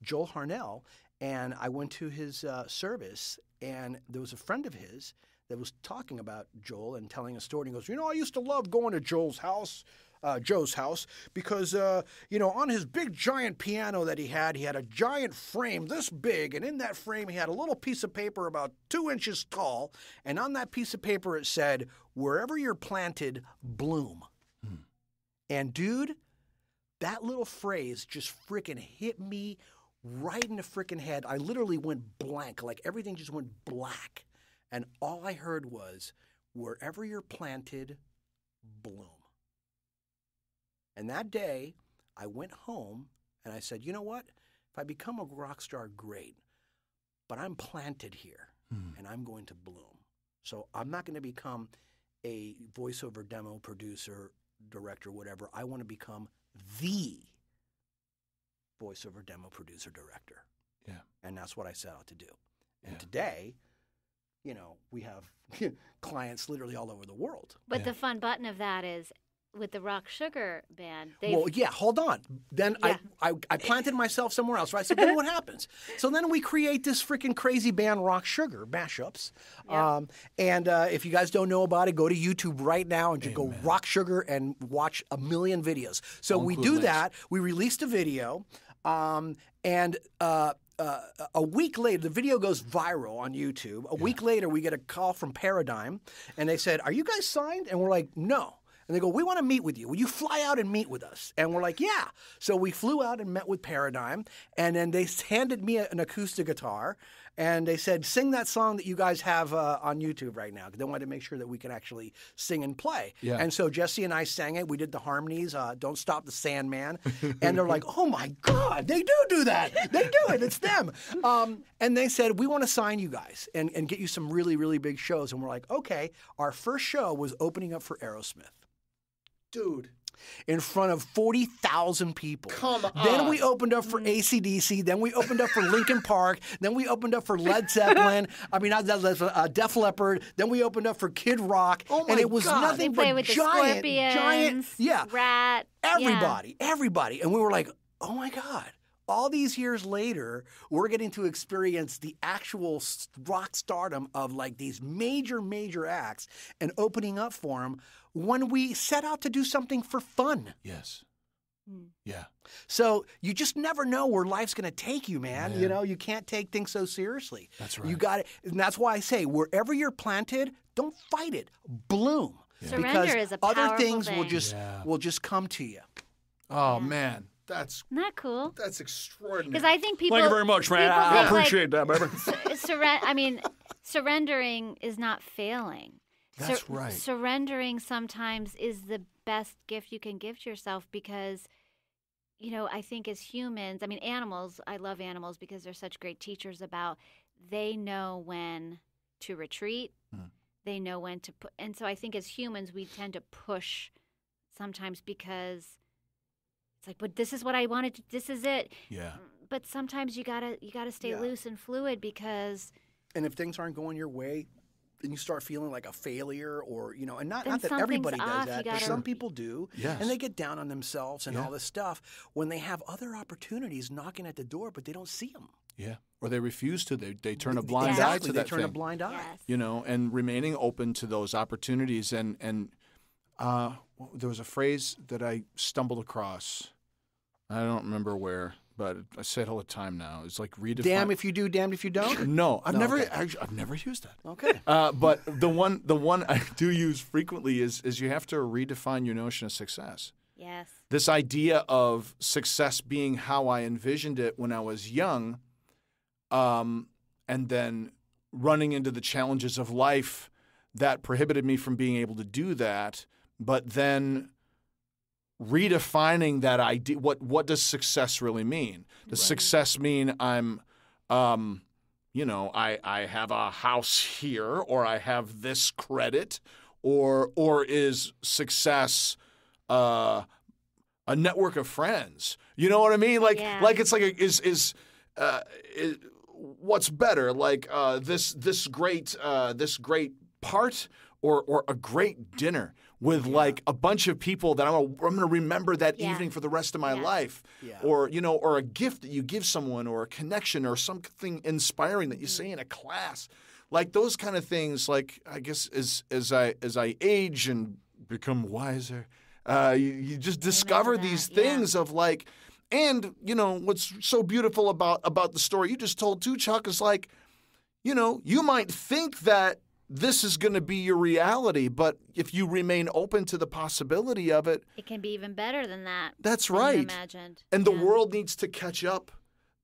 Joel Harnell, and I went to his service, and there was a friend of his that was talking about Joel and telling a story. And he goes, "I used to love going to Joel's house. Joe's house, because, on his big giant piano that he had a giant frame this big, and in that frame he had a little piece of paper about 2 inches tall, and on that piece of paper it said, "Wherever you're planted, bloom." And dude, that little phrase just freaking hit me right in the freaking head. I literally went blank, like everything just went black. And all I heard was, "Wherever you're planted, bloom." And that day, I went home and I said, you know what? If I become a rock star, great. But I'm planted here and I'm going to bloom. So I'm not going to become a voiceover demo producer, director, whatever. I want to become the voiceover demo producer, director. Yeah. And that's what I set out to do. And today, we have clients literally all over the world. But the fun button of that is with the Rock Sugar band. Hold on. Then I planted myself somewhere else, right? So then what happens? So then we create this freaking crazy band, Rock Sugar, mashups. Yeah. And if you guys don't know about it, go to YouTube right now and just go Rock Sugar and watch a million videos. So we do that. We released a video, and a week later, the video goes viral on YouTube. A week later, we get a call from Paradigm, and they said, "Are you guys signed?" And we're like, "No." And they go, "We want to meet with you. Will you fly out and meet with us?" And we're like, "Yeah." So we flew out and met with Paradigm, and then they handed me an acoustic guitar, and they said, "Sing that song that you guys have on YouTube right now." They wanted to make sure that we could actually sing and play. Yeah. And so Jesse and I sang it. We did the harmonies, "Don't Stop the Sandman." And they're like, "Oh, my God, they do that. They do it. It's them." And they said, "We want to sign you guys and get you some really, really big shows." And we're like, okay. Our first show was opening up for Aerosmith. Dude. In front of 40,000 people. Come on. Then we opened up for AC/DC. Then we opened up for Linkin Park. Then we opened up for Led Zeppelin. Def Leppard. Then we opened up for Kid Rock. Oh my and it was God. nothing They play but with giant, the Scorpions, Rat. Everybody. And we were like, oh my God. All these years later, we're getting to experience the actual rock stardom of like these major, major acts and opening up for them when we set out to do something for fun. Yes. Yeah. So you just never know where life's going to take you, man. You can't take things so seriously. That's right. You got it. And that's why I say, wherever you're planted, don't fight it. Bloom. Yeah. Surrender is a powerful other things thing. will just come to you. Oh, man. Isn't that cool? That's extraordinary. Because I think people. Thank you very much, man. I appreciate that, baby. Surrendering is not failing. That's right. Surrendering sometimes is the best gift you can give to yourself because, I think as humans, animals, I love animals because they're such great teachers they know when to retreat. They know when to put. And so I think as humans, we tend to push sometimes because it's like, but this is what I wanted. This is it. Yeah. But sometimes you gotta stay loose and fluid because. And if things aren't going your way, then you start feeling like a failure, or and not that everybody does that, but some people do. Yes. And they get down on themselves and all this stuff when they have other opportunities knocking at the door, but they don't see them. Yeah. Or they refuse to. They turn a blind eye to that. They turn a blind eye. Yes. And remaining open to those opportunities and. There was a phrase that I stumbled across. I don't remember where, but I say it all the time now. It's like redefine. Damn if you do, damned if you don't. No, I've never used that. Okay. But the one I do use frequently is you have to redefine your notion of success. Yes. This idea of success being how I envisioned it when I was young, and then running into the challenges of life that prohibited me from being able to do that. But then redefining that idea, what does success really mean? Does success mean I'm, I have a house here, or I have this credit, or is success a network of friends? You know what I mean? Like it's like is what's better? Like this great part or a great dinner with like a bunch of people that I'm going to remember that evening for the rest of my life, or a gift that you give someone, or a connection, or something inspiring that you say in a class, like those kind of things. Like I guess as I age and become wiser, You just discover these things of like, and what's so beautiful about the story you just told too, Chuck, is like, you might think that this is going to be your reality, but if you remain open to the possibility of it, it can be even better than that. That's than you right. imagined. And the world needs to catch up.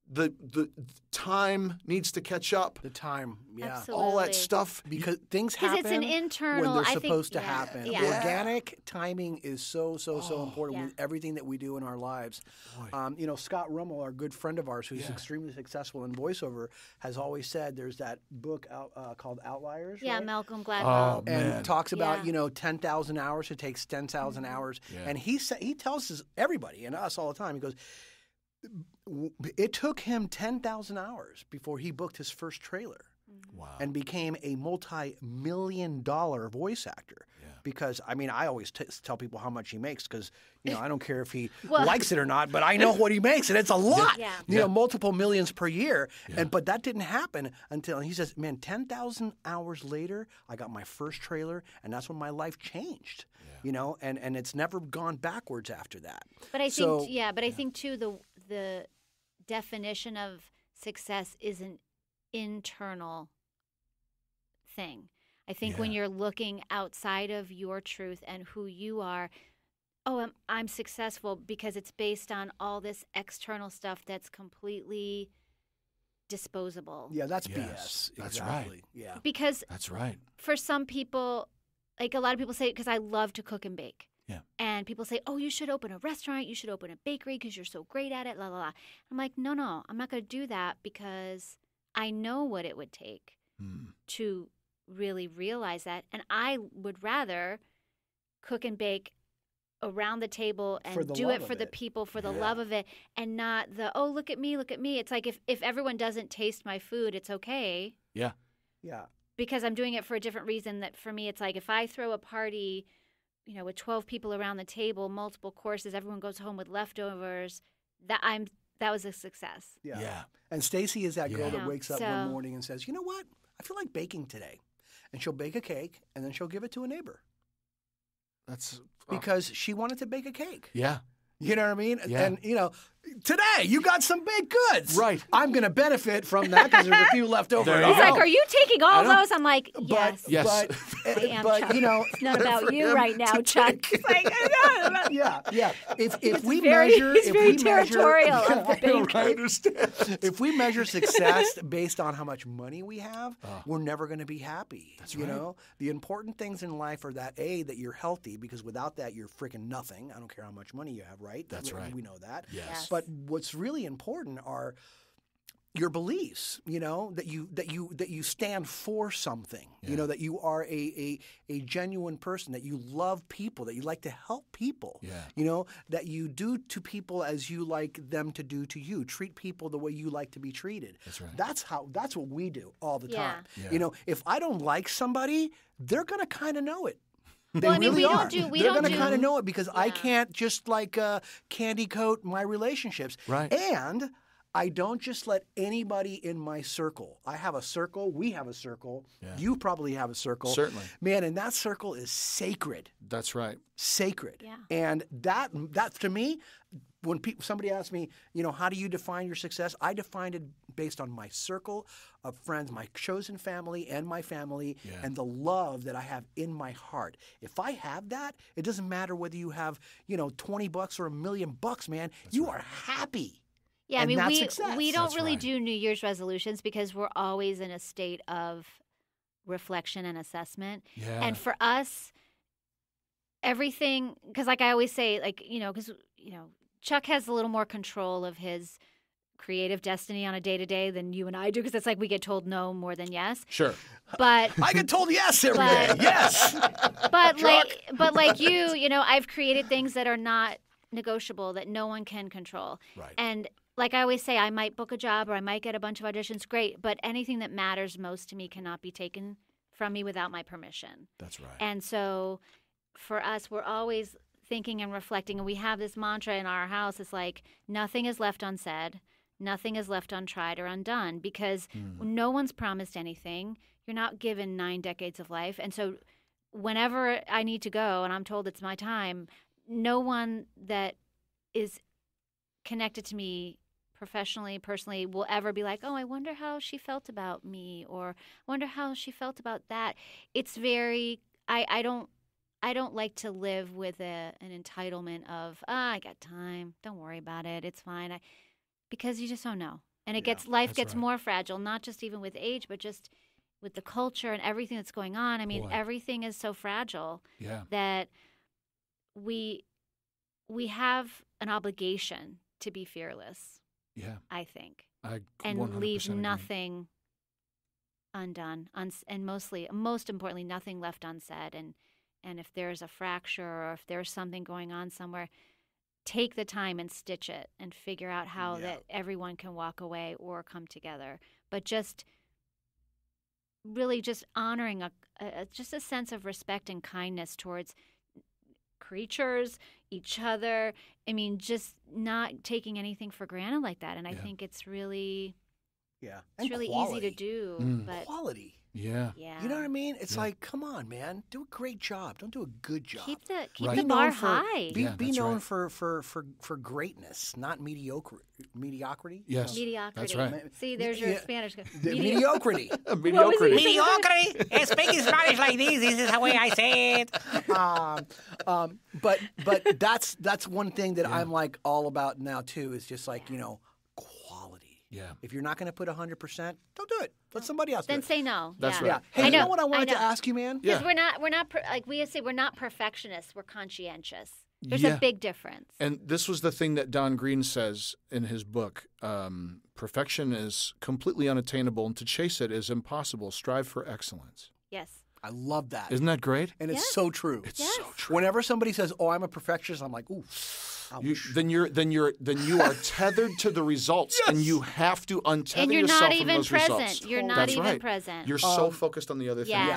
The time needs to catch up. The time, yeah. Absolutely. All that stuff. Because things happen it's an internal, when they're I think, supposed to happen. Yeah. Organic timing is so important Yeah. with everything that we do in our lives. Scott Rummel, our good friend of ours who's extremely successful in voiceover, has always said there's that book called Outliers. Yeah, right? Malcolm Gladwell. Oh, man. And talks about, Yeah. 10,000 hours. It takes 10,000 hours. Yeah. And he tells us, everybody and us all the time, he goes, it took him 10,000 hours before he booked his first trailer Wow. and became a multi-million-dollar voice actor. Yeah. Because, I always tell people how much he makes because, I don't care if he Well- likes it or not, but I know what he makes, and it's a lot. Yeah. Multiple millions per year. Yeah. But that didn't happen until, he says, man, 10,000 hours later, I got my first trailer, and that's when my life changed. And it's never gone backwards after that. But I think, I think too, the definition of success is an internal thing. I think when you're looking outside of your truth and who you are, I'm successful because it's based on all this external stuff that's completely disposable. Yeah, that's Yes, BS. that's Exactly. right. Yeah. Because That's right. for some people, like a lot of people say, because I love to cook and bake. Yeah. And people say, oh, you should open a restaurant, you should open a bakery because you're so great at it, la, la, la. I'm like, no, I'm not going to do that because I know what it would take to really realize that. And I would rather cook and bake around the table and do it for the people, for the love of it, and not the, oh, look at me. It's like if everyone doesn't taste my food, it's okay. Yeah. Yeah. Because I'm doing it for a different reason. That for me, it's like if I throw a party, with 12 people around the table, multiple courses, everyone goes home with leftovers, that was a success. Yeah. Yeah. And Stacey is that girl Yeah. that wakes up So- one morning and says, you know what? I feel like baking today. And she'll bake a cake, and then she'll give it to a neighbor That's because she wanted to bake a cake. yeah. You know what I mean? Yeah. And, today you got some baked goods. Right. I'm going to benefit from that because there's a few left over. There at you He's go. all. like, are you taking all know. those? I'm like, yes. Yes. But, I am, but Chuck. it's not about for you him right now, to Chuck. take. It's like, yeah. If we very- measure, he's if very we measure, territorial of the I know, bake. I understand. If we measure success based on how much money we have, we're never going to be happy. That's right. The important things in life are that that you're healthy, because without that you're freaking nothing. I don't care how much money you have, right? That's right. We know that. Yes. But what's really important are your beliefs, that you stand for something, Yeah. that you are a genuine person, that you love people, that you like to help people, Yeah. that you do to people as you like them to do to you, treat people the way you like to be treated. That's right. That's what we do all the Yeah. time. Yeah. If I don't like somebody, they're going to kind of know it. They Well, I mean, really we don't are. do- we They're don't going to do- kind of know it because I Yeah. can't just candy coat my relationships. Right. And I don't just let anybody in my circle. I have a circle. We have a circle. Yeah. You probably have a circle. Certainly. Man, and that circle is sacred. That's right. Sacred. Yeah. And that to me, when somebody asks me, how do you define your success? I define it based on my circle of friends, my chosen family and my family, Yeah. and the love that I have in my heart. If I have that, it doesn't matter whether you have, $20 or $1 million, man. You are happy. Yeah, I And mean, that's we success. don't That's really right. do New Year's resolutions because we're always in a state of reflection and assessment. Yeah. And for us, everything, because like I always say, because Chuck has a little more control of his creative destiny on a day to day than you and I do, because it's like we get told no more than yes. Sure. But I get told yes every day. But- Yes. but like you, I've created things that are not negotiable, that no one can control. Right. And like I always say, I might book a job or I might get a bunch of auditions, great, but anything that matters most to me cannot be taken from me without my permission. That's right. And so for us, we're always thinking and reflecting, and we have this mantra in our house. It's like, nothing is left unsaid, nothing is left untried or undone, because no one's promised anything. You're not given 9 decades of life. And so whenever I need to go and I'm told it's my time, no one that is connected to me professionally, personally, will ever be like, oh, I wonder how she felt about me, or I wonder how she felt about that. It's very, I don't like to live with an entitlement of, I got time, don't worry about it, it's fine. Because you just don't know. And life gets more fragile, not just even with age, but just with the culture and everything that's going on. I mean, everything is so fragile that we have an obligation to be fearless. Yeah, I think, and leave nothing undone, and most importantly, nothing left unsaid. And if there's a fracture or if there's something going on somewhere, take the time and stitch it and figure out how that everyone can walk away or come together. But just really just honoring just a sense of respect and kindness towards creatures, each other. I mean, just not taking anything for granted like that. And I think it's really, it's really easy to do. But quality. Yeah. You know what I mean? It's like, come on, man, do a great job. Don't do a good job. Keep the bar high. Be known for greatness, not mediocrity. Yes, mediocrity. That's right. See, there's your Spanish. Mediocrity. Mediocrity. Mediocrity. Speaking Spanish like this is the way I say it. But that's one thing that I'm like all about now too. Is just like quality. Yeah. If you're not going to put 100%, don't do it. Let somebody else do it. Then say no. That's right. Yeah. Hey, you know what I wanted to ask you, man? Because we're not like we say, we're not perfectionists. We're conscientious. There's a big difference. And this was the thing that Don Green says in his book. Perfection is completely unattainable, and to chase it is impossible. Strive for excellence. Yes. I love that. Isn't that great? And it's so true. It's so true. Whenever somebody says, "Oh, I'm a perfectionist," I'm like, "Ooh." Then you are tethered to the results, and you have to untether yourself from those results. You're not even present. You're so focused on the other thing.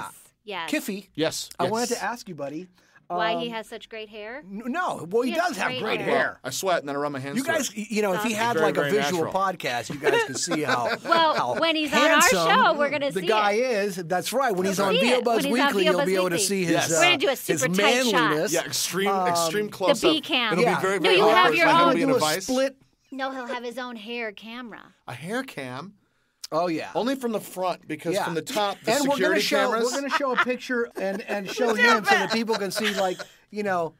Yes. Kiffy. Yes. I wanted to ask you, buddy. Why he has such great hair? No, well, he does have great hair. I sweat and then I rub my hands. You guys, if he had very, like a very visual natural. podcast, you guys can see how when he's on our show, we're going to see the guy is. That's right. When he's on VO Buzz Weekly, you'll be able to see his We're going to do a super his tight shot. manliness. Yeah, extreme close The up. B cam. It'll be very, very you'll awkward. have your It's like own. it'll be in a vice. Split. No, he'll have his own hair camera. A hair cam. Oh yeah. Only from the front, because from the top, the and security cameras. We're going to show a picture and show him so that people can see, like, Oh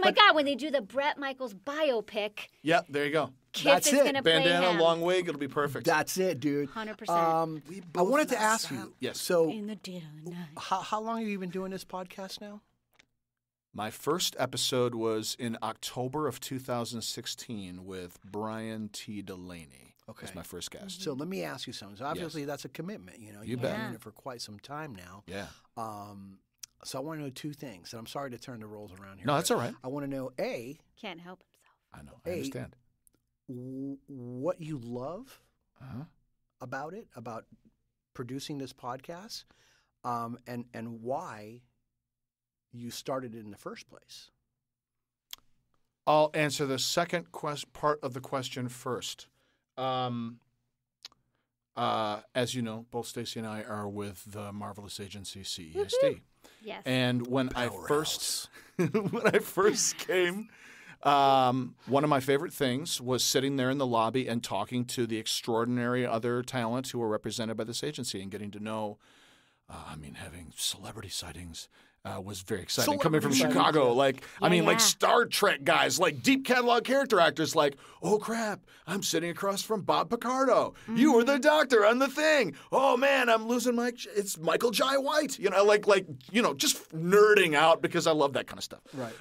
my God! When they do the Bret Michaels biopic. Yep, there you go. Kip is going to play Bandana, him. long wig, it'll be perfect. That's it, dude. 100%. I wanted to ask you. Yes. So, in the dead of the night. how long have you been doing this podcast now? My first episode was in October of 2016 with Brian T. Delaney. Okay. That's my first guest. So let me ask you something. So obviously that's a commitment. You've been doing it for quite some time now. Yeah. So I want to know two things, and I'm sorry to turn the roles around here. No, that's all right. I want to know, A, Can't help himself. I know. I understand. What you love about it, about producing this podcast, and why you started it in the first place. I'll answer the second part of the question first. As you know, both Stacey and I are with the marvelous agency CESD. Yes. And when I first came, one of my favorite things was sitting there in the lobby and talking to the extraordinary other talent who were represented by this agency and getting to know. Having celebrity sightings was very exciting. Coming from Chicago, like Star Trek guys, like deep catalog character actors, like, oh crap, I'm sitting across from Bob Picardo. You were the doctor on The Thing. Oh man, I'm losing it's Michael Jai White. Just nerding out because I love that kind of stuff. Right.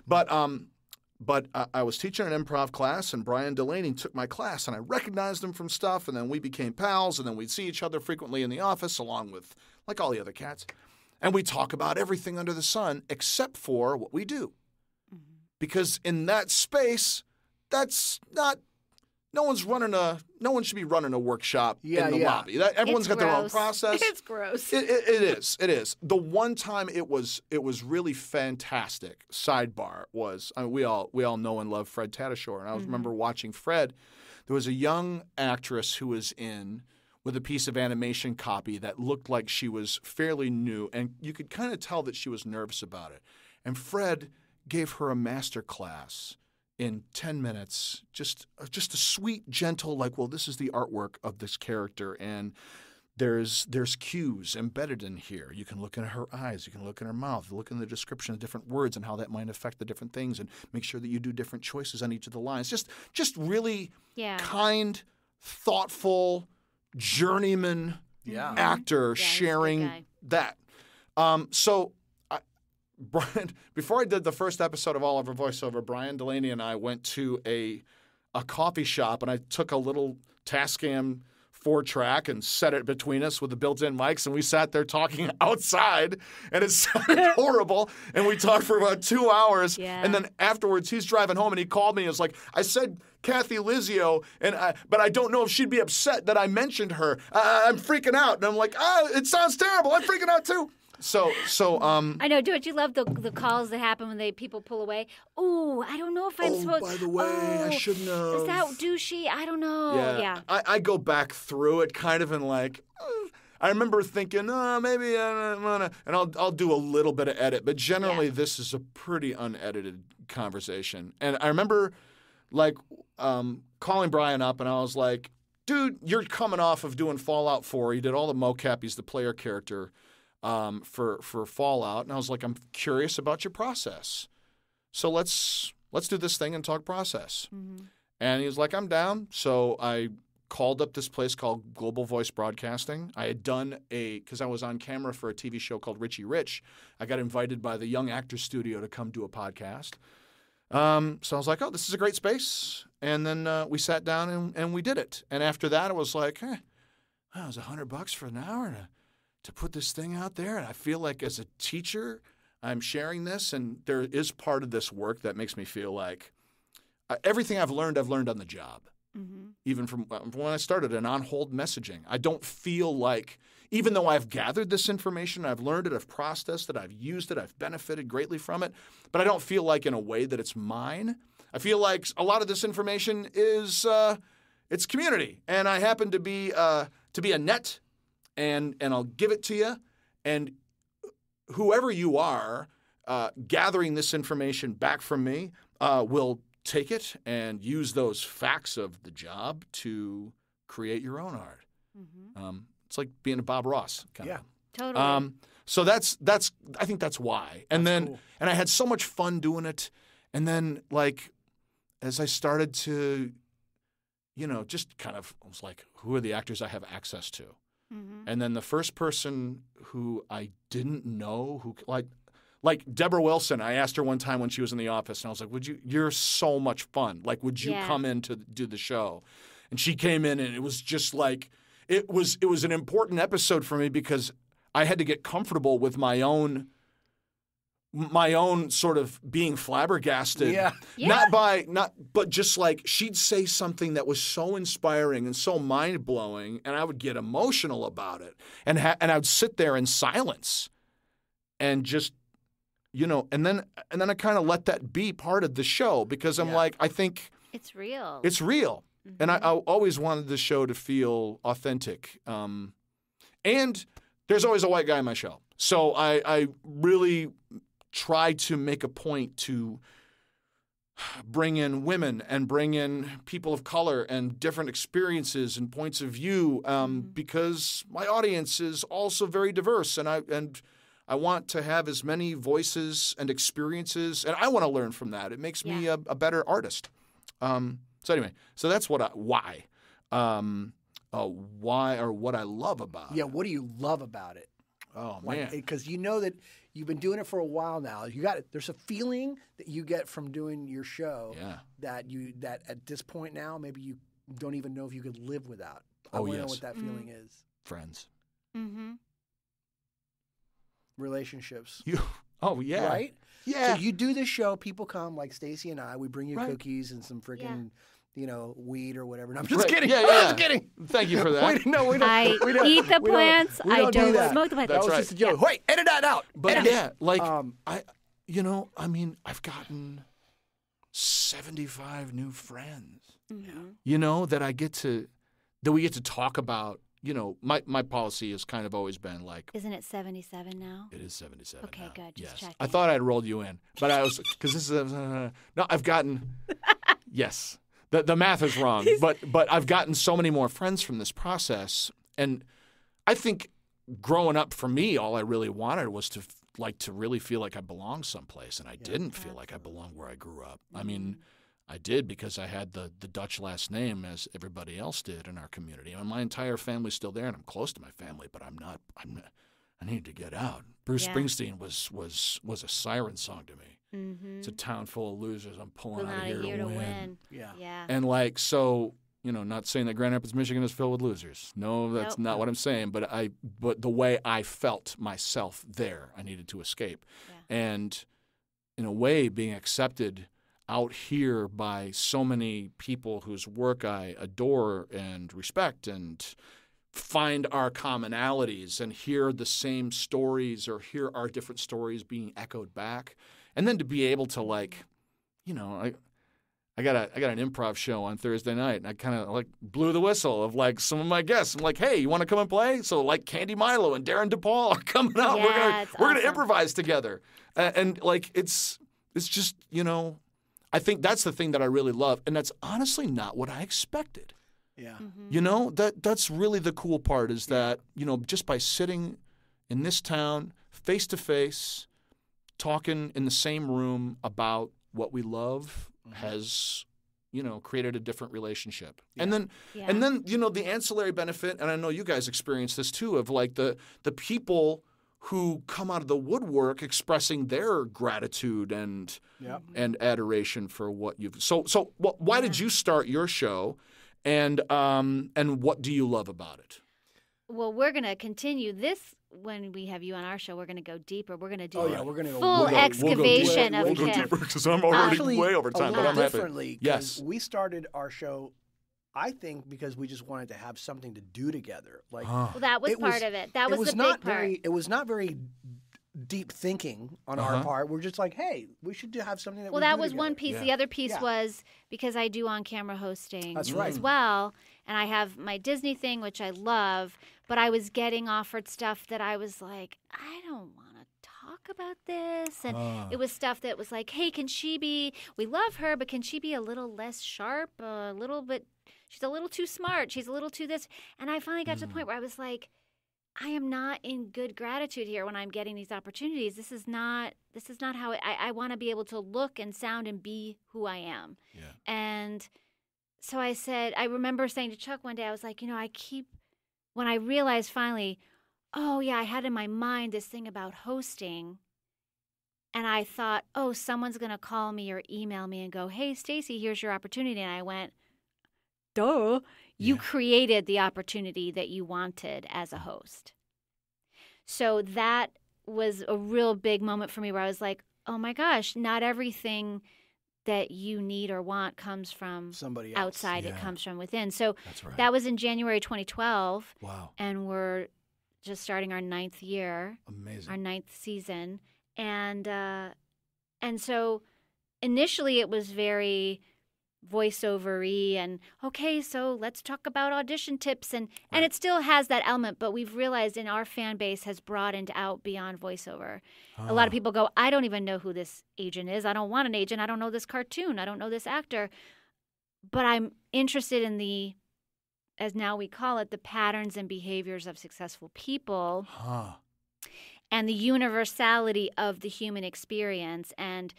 But I was teaching an improv class, and Brian Delaney took my class, and I recognized him from stuff, and then we became pals, and then we'd see each other frequently in the office, along with like all the other cats. And we talk about everything under the sun except for what we do. Because in that space, that's not – no one should be running a workshop in the lobby. Everyone's got their own process. It's gross. It is. It is. The one time it was really fantastic, sidebar, was we all know and love Fred Tatasciore. And I remember watching Fred. There was a young actress who was in – with a piece of animation copy that looked like she was fairly new, and you could kind of tell that she was nervous about it. And Fred gave her a master class in 10 minutes, just a sweet, gentle, like, well, this is the artwork of this character, and there's cues embedded in here. You can look in her eyes, you can look in her mouth, look in the description of different words and how that might affect the different things, and make sure that you do different choices on each of the lines. Just really kind, thoughtful, journeyman actor sharing that. So Brian, before I did the first episode of All Over Voiceover, Brian Delaney and I went to a coffee shop, and I took a little Tascam 4-track and set it between us with the built-in mics, and we sat there talking outside, and it sounded horrible, and we talked for about 2 hours, and then afterwards he's driving home, and he called me and was like, I said Kathy Lizio, but I don't know if she'd be upset that I mentioned her. I'm freaking out. And I'm like, it sounds terrible. I'm freaking out too. So I know. Don't you love the calls that happen when people pull away? Oh, I don't know if I'm supposed. By the way, I shouldn't have. Is that douchey? I don't know. Yeah. I go back through it kind of in like. I remember thinking, maybe I'm gonna, and I'll do a little bit of edit, but generally this is a pretty unedited conversation. And I remember like calling Brian up, and I was like, dude, you're coming off of doing Fallout 4. You did all the mocap. He's the player character. For Fallout, and I was like, I'm curious about your process, so let's do this thing and talk process. And he was like, I'm down. So I called up this place called Global Voice Broadcasting. I had done because I was on camera for a TV show called Richie Rich. I got invited by the Young Actors Studio to come do a podcast. So I was like, oh, this is a great space. And then we sat down and we did it. And after that, it was like, it was $100 for an hour to put this thing out there. And I feel like as a teacher, I'm sharing this, and there is part of this work that makes me feel like everything I've learned on the job. Even from when I started in on-hold messaging. I don't feel like, even though I've gathered this information, I've learned it, I've processed it, I've used it, I've benefited greatly from it, but I don't feel like in a way that it's mine. I feel like a lot of this information is it's community, and I happen to be a net. And I'll give it to you, and whoever you are gathering this information back from me will take it and use those facts of the job to create your own art. It's like being a Bob Ross kind of. Totally. So that's I think that's why. And then cool. And I had so much fun doing it. And then like as I started to, just kind of I was like, who are the actors I have access to? And then the first person who I didn't know, who like Deborah Wilson, I asked her one time when she was in the office, and I was like, you're so much fun. Like, would you come in to do the show? And she came in, and it was just like, it was an important episode for me because I had to get comfortable with my own sort of being flabbergasted. But just like she'd say something that was so inspiring and so mind-blowing, and I would get emotional about it. And I would sit there in silence and just, and then I kind of let that be part of the show because I'm like, I think it's real. It's real. And I always wanted the show to feel authentic. And there's always a white guy in my show. So I really try to make a point to bring in women and bring in people of color and different experiences and points of view because my audience is also very diverse, and I want to have as many voices and experiences, and I want to learn from that. It makes me a better artist. So anyway, so that's why or what I love about it. Yeah, what do you love about it? Oh man, because you know that you've been doing it for a while now. There's a feeling that you get from doing your show that at this point now maybe you don't even know if you could live without. I want to know what that feeling is. Friends. Relationships. Right? Yeah. So you do this show, people come like Stacey and I, we bring you cookies and some freaking weed or whatever. No, I'm just kidding. I'm just kidding. Thank you for that. We don't eat the plants. I don't smoke the plants. That was just a joke. Wait, edit that out. But I've gotten 75 new friends. That we get to talk about my policy has kind of always been like, Isn't it 77 now? it is 77 Okay, now. good. Just Yes. checking. I thought I'd rolled you in, but I was, because this is, no, I've gotten, yes, the math is wrong, but I've gotten so many more friends from this process. And I think growing up for me, all I really wanted was to really feel like I belonged someplace. And I didn't feel like I belonged where I grew up. I mean, I did because I had the Dutch last name as everybody else did in our community. And my entire family's still there, and I'm close to my family, but I'm not. I need to get out. Bruce Springsteen was a siren song to me. Mm-hmm. It's a town full of losers. I'm pulling out Not of here to win. Yeah. And so, not saying that Grand Rapids, Michigan is filled with losers. No, that's not what I'm saying. But the way I felt myself there, I needed to escape. Yeah. And in a way, being accepted out here by so many people whose work I adore and respect and find our commonalities and hear the same stories or hear our different stories being echoed back. And then to be able to I got an improv show on Thursday night, and I kind of blew the whistle of some of my guests. I'm like, hey, you want to come and play? So Candy Milo and Darren DePaul are coming out. Yeah, we're gonna improvise together, and it's just I think that's the thing that I really love, and that's honestly not what I expected. Yeah. Mm-hmm. That's really the cool part is that just by sitting in this town face to face, talking in the same room about what we love has created a different relationship. Yeah. And then the ancillary benefit, and I know you guys experience this too, of the people who come out of the woodwork expressing their gratitude and adoration for what you've. So why did you start your show, and what do you love about it? Well, we're going to continue this when we have you on our show. We're going to go deeper. We're going to do we're going to go full excavation of We'll go Kim. deeper because I'm already way over time, but I'm happy. Differently, yes, we started our show, I think, because we just wanted to have something to do together. Well, that was part of it. That was the big part. It was not very deep thinking on our part. We're just like, hey, we should have something that. Well, we that do was together. one piece. The other piece was because I do on-camera hosting That's right. as well, and I have my Disney thing, which I love. But I was getting offered stuff that I was like, I don't want to talk about this, and it was stuff that was like, hey, can she be? We love her, but can she be a little less sharp? A little bit. She's a little too smart. She's a little too this. And I finally got to the point where I was like, I am not in good gratitude here when I'm getting these opportunities. This is not how I want to be able to look and sound and be who I am. Yeah. And so I remember saying to Chuck one day, I was like, when I realized finally, oh yeah, I had in my mind this thing about hosting. And I thought, oh, someone's going to call me or email me and go, hey, Stacey, here's your opportunity. And I went, duh, you created the opportunity that you wanted as a host. So that was a real big moment for me where I was like, oh my gosh, not everything that you need or want comes from somebody else. Outside. Yeah. It comes from within. So that's right. That was in January 2012. Wow. And we're just starting our 9th year. Amazing. Our 9th season. And so initially it was very voiceover-y and, okay, so let's talk about audition tips. And it still has that element, but we've realized in our fan base has broadened out beyond voiceover. A lot of people go, I don't even know who this agent is. I don't want an agent. I don't know this cartoon. I don't know this actor. But I'm interested in the, as now we call it, the patterns and behaviors of successful people and the universality of the human experience and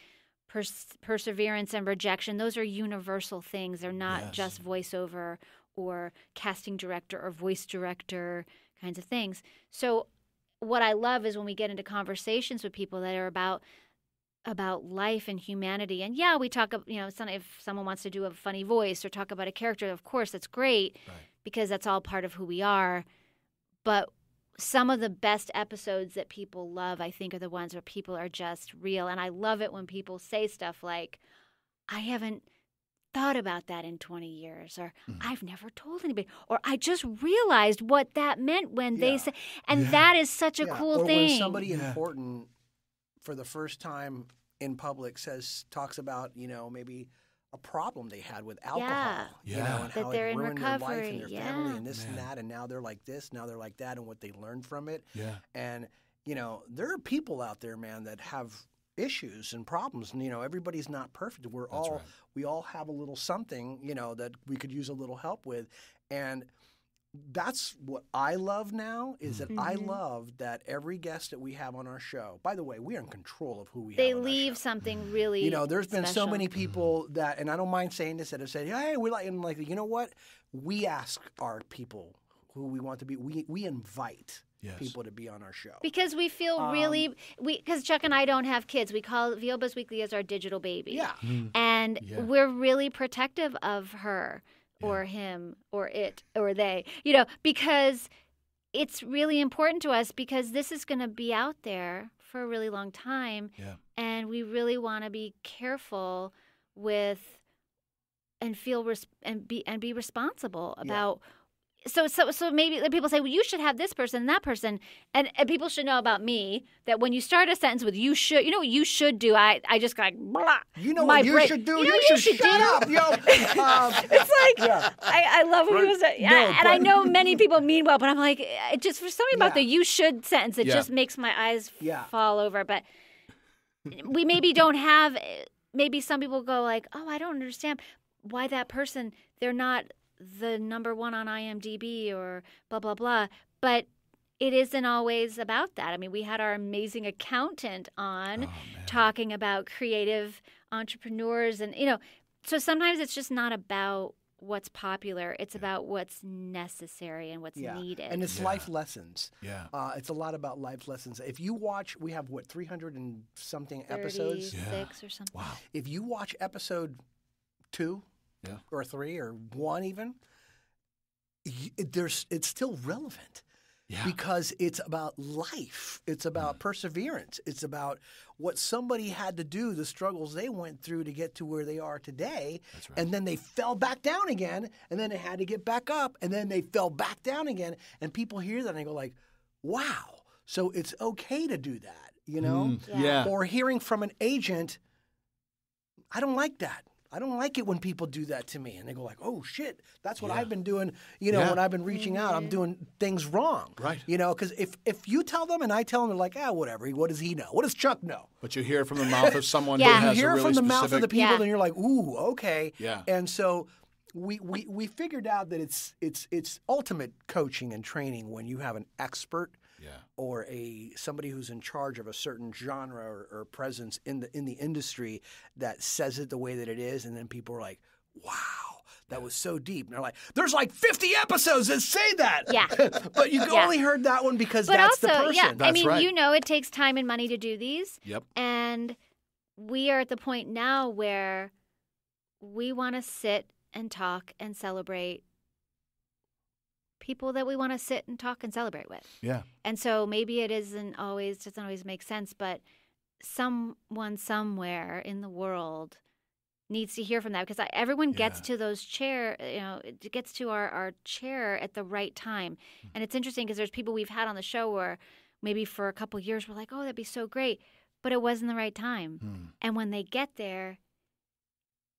perseverance and rejection. Those are universal things. They're not just voiceover or casting director or voice director kinds of things. So what I love is when we get into conversations with people that are about life and humanity. And yeah, we talk, if someone wants to do a funny voice or talk about a character, of course, that's great because that's all part of who we are. But some of the best episodes that people love, I think, are the ones where people are just real. And I love it when people say stuff like, I haven't thought about that in 20 years, or I've never told anybody, or I just realized what that meant when they said, and that is such a cool thing. When somebody important for the first time in public talks about, maybe a problem they had with alcohol, Yeah. you know, and That how they're it in ruined their life recovery, and their yeah. family and this and Man. that, and now they're like this, now they're like that, and what they learned from it. Yeah. And, you know, there are people out there, man, that have issues and problems, and, you know, everybody's not perfect. We all have a little something, you know, that we could use a little help with, and that's what I love now is that I love that every guest that we have on our show, by the way, we are in control of who we They have on our leave show. something really. You know, there's been so special. many people that, and I don't mind saying this, that have said, "Hey, we like," and like, you know what? We ask our people who we want to be. We invite people to be on our show Because we feel really, because Chuck and I don't have kids. We call VO Buzz Weekly as our digital baby. Yeah. And we're really protective of her or him or it or they, you know, because it's really important to us because this is going to be out there for a really long time. Yeah. And we really want to be careful with and feel and be responsible about. So maybe people say, well, you should have this person and that person, and people should know about me that when you start a sentence with "you should," you know what you should do. I just go like, blah. You know my what you brain, should do? You know You what should shut up, yo. It's like I love when people say, and I know many people mean well, but I'm like, it just for something about the "you should" sentence, it just makes my eyes fall over. But we maybe don't have. Maybe some people go like, oh, I don't understand why that person. They're not the number one on IMDb or blah, blah, blah. But it isn't always about that. I mean, we had our amazing accountant on talking about creative entrepreneurs and, you know, so sometimes it's just not about what's popular. It's about what's necessary and what's needed. And it's life lessons. Yeah. It's a lot about life lessons. If you watch, we have, 300 and something episodes? 36 or something. Wow. If you watch episode 2 or 3 or 1 even, it's still relevant. Yeah. Because it's about life. It's about perseverance. It's about what somebody had to do, the struggles they went through to get to where they are today. That's right. And then they fell back down again, and then they had to get back up, and then they fell back down again. And people hear that and they go like, wow. So it's okay to do that, you know? Yeah. Or hearing from an agent, I don't like that. I don't like it when people do that to me. And they go like, oh, shit, that's what I've been doing. You know, when I've been reaching out, I'm doing things wrong. Right. You know, because if you tell them and I tell them, they're like, whatever. What does he know? What does Chuck know? But you hear it from the mouth of someone who You has You hear a it really from the specific... mouth of the people, and you're like, ooh, okay. Yeah. And so we figured out that it's ultimate coaching and training when you have an expert or somebody who's in charge of a certain genre or presence in the industry that says it the way that it is, and then people are like, wow, that was so deep. And they're like, there's like 50 episodes that say that. Yeah. But you only heard that one because But that's also, the person. yeah, I That's mean, right. you know, it takes time and money to do these. Yep. And we are at the point now where we want to sit and talk and celebrate people that we want to sit and talk and celebrate with. Yeah. And so maybe it doesn't always make sense, but someone somewhere in the world needs to hear from that because everyone gets to those it gets to our chair at the right time. And it's interesting because there's people we've had on the show where maybe for a couple of years we're like, oh, that'd be so great, but it wasn't the right time. And when they get there,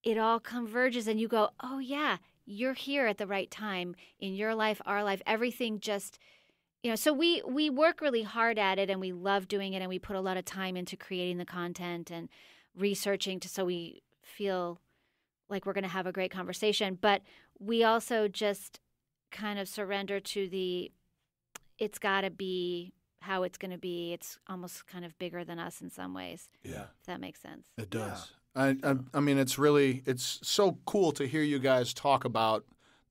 it all converges and you go, oh yeah, you're here at the right time in your life, our life, everything just, you know, so we work really hard at it and we love doing it and we put a lot of time into creating the content and researching so we feel like we're going to have a great conversation. But we also just kind of surrender to it's got to be how it's going to be. It's almost kind of bigger than us in some ways. Yeah. If that makes sense. It does. I mean, it's so cool to hear you guys talk about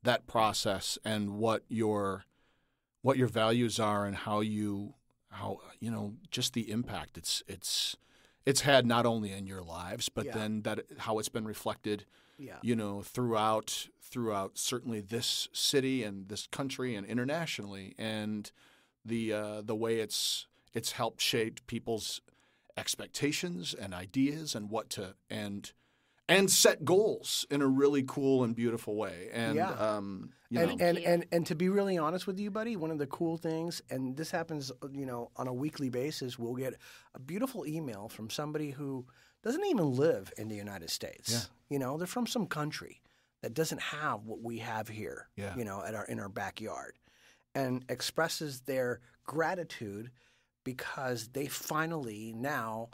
that process and what your values are and how you know just the impact it's had not only in your lives but then how it's been reflected you know throughout certainly this city and this country and internationally and the way it's helped shape people's expectations and ideas and what to and set goals in a really cool and beautiful way. And you know. And to be really honest with you, buddy, one of the cool things, and this happens, you know, on a weekly basis, we'll get a beautiful email from somebody who doesn't even live in the United States. Yeah. You know, they're from some country that doesn't have what we have here. Yeah. You know, in our backyard, and expresses their gratitude because they finally now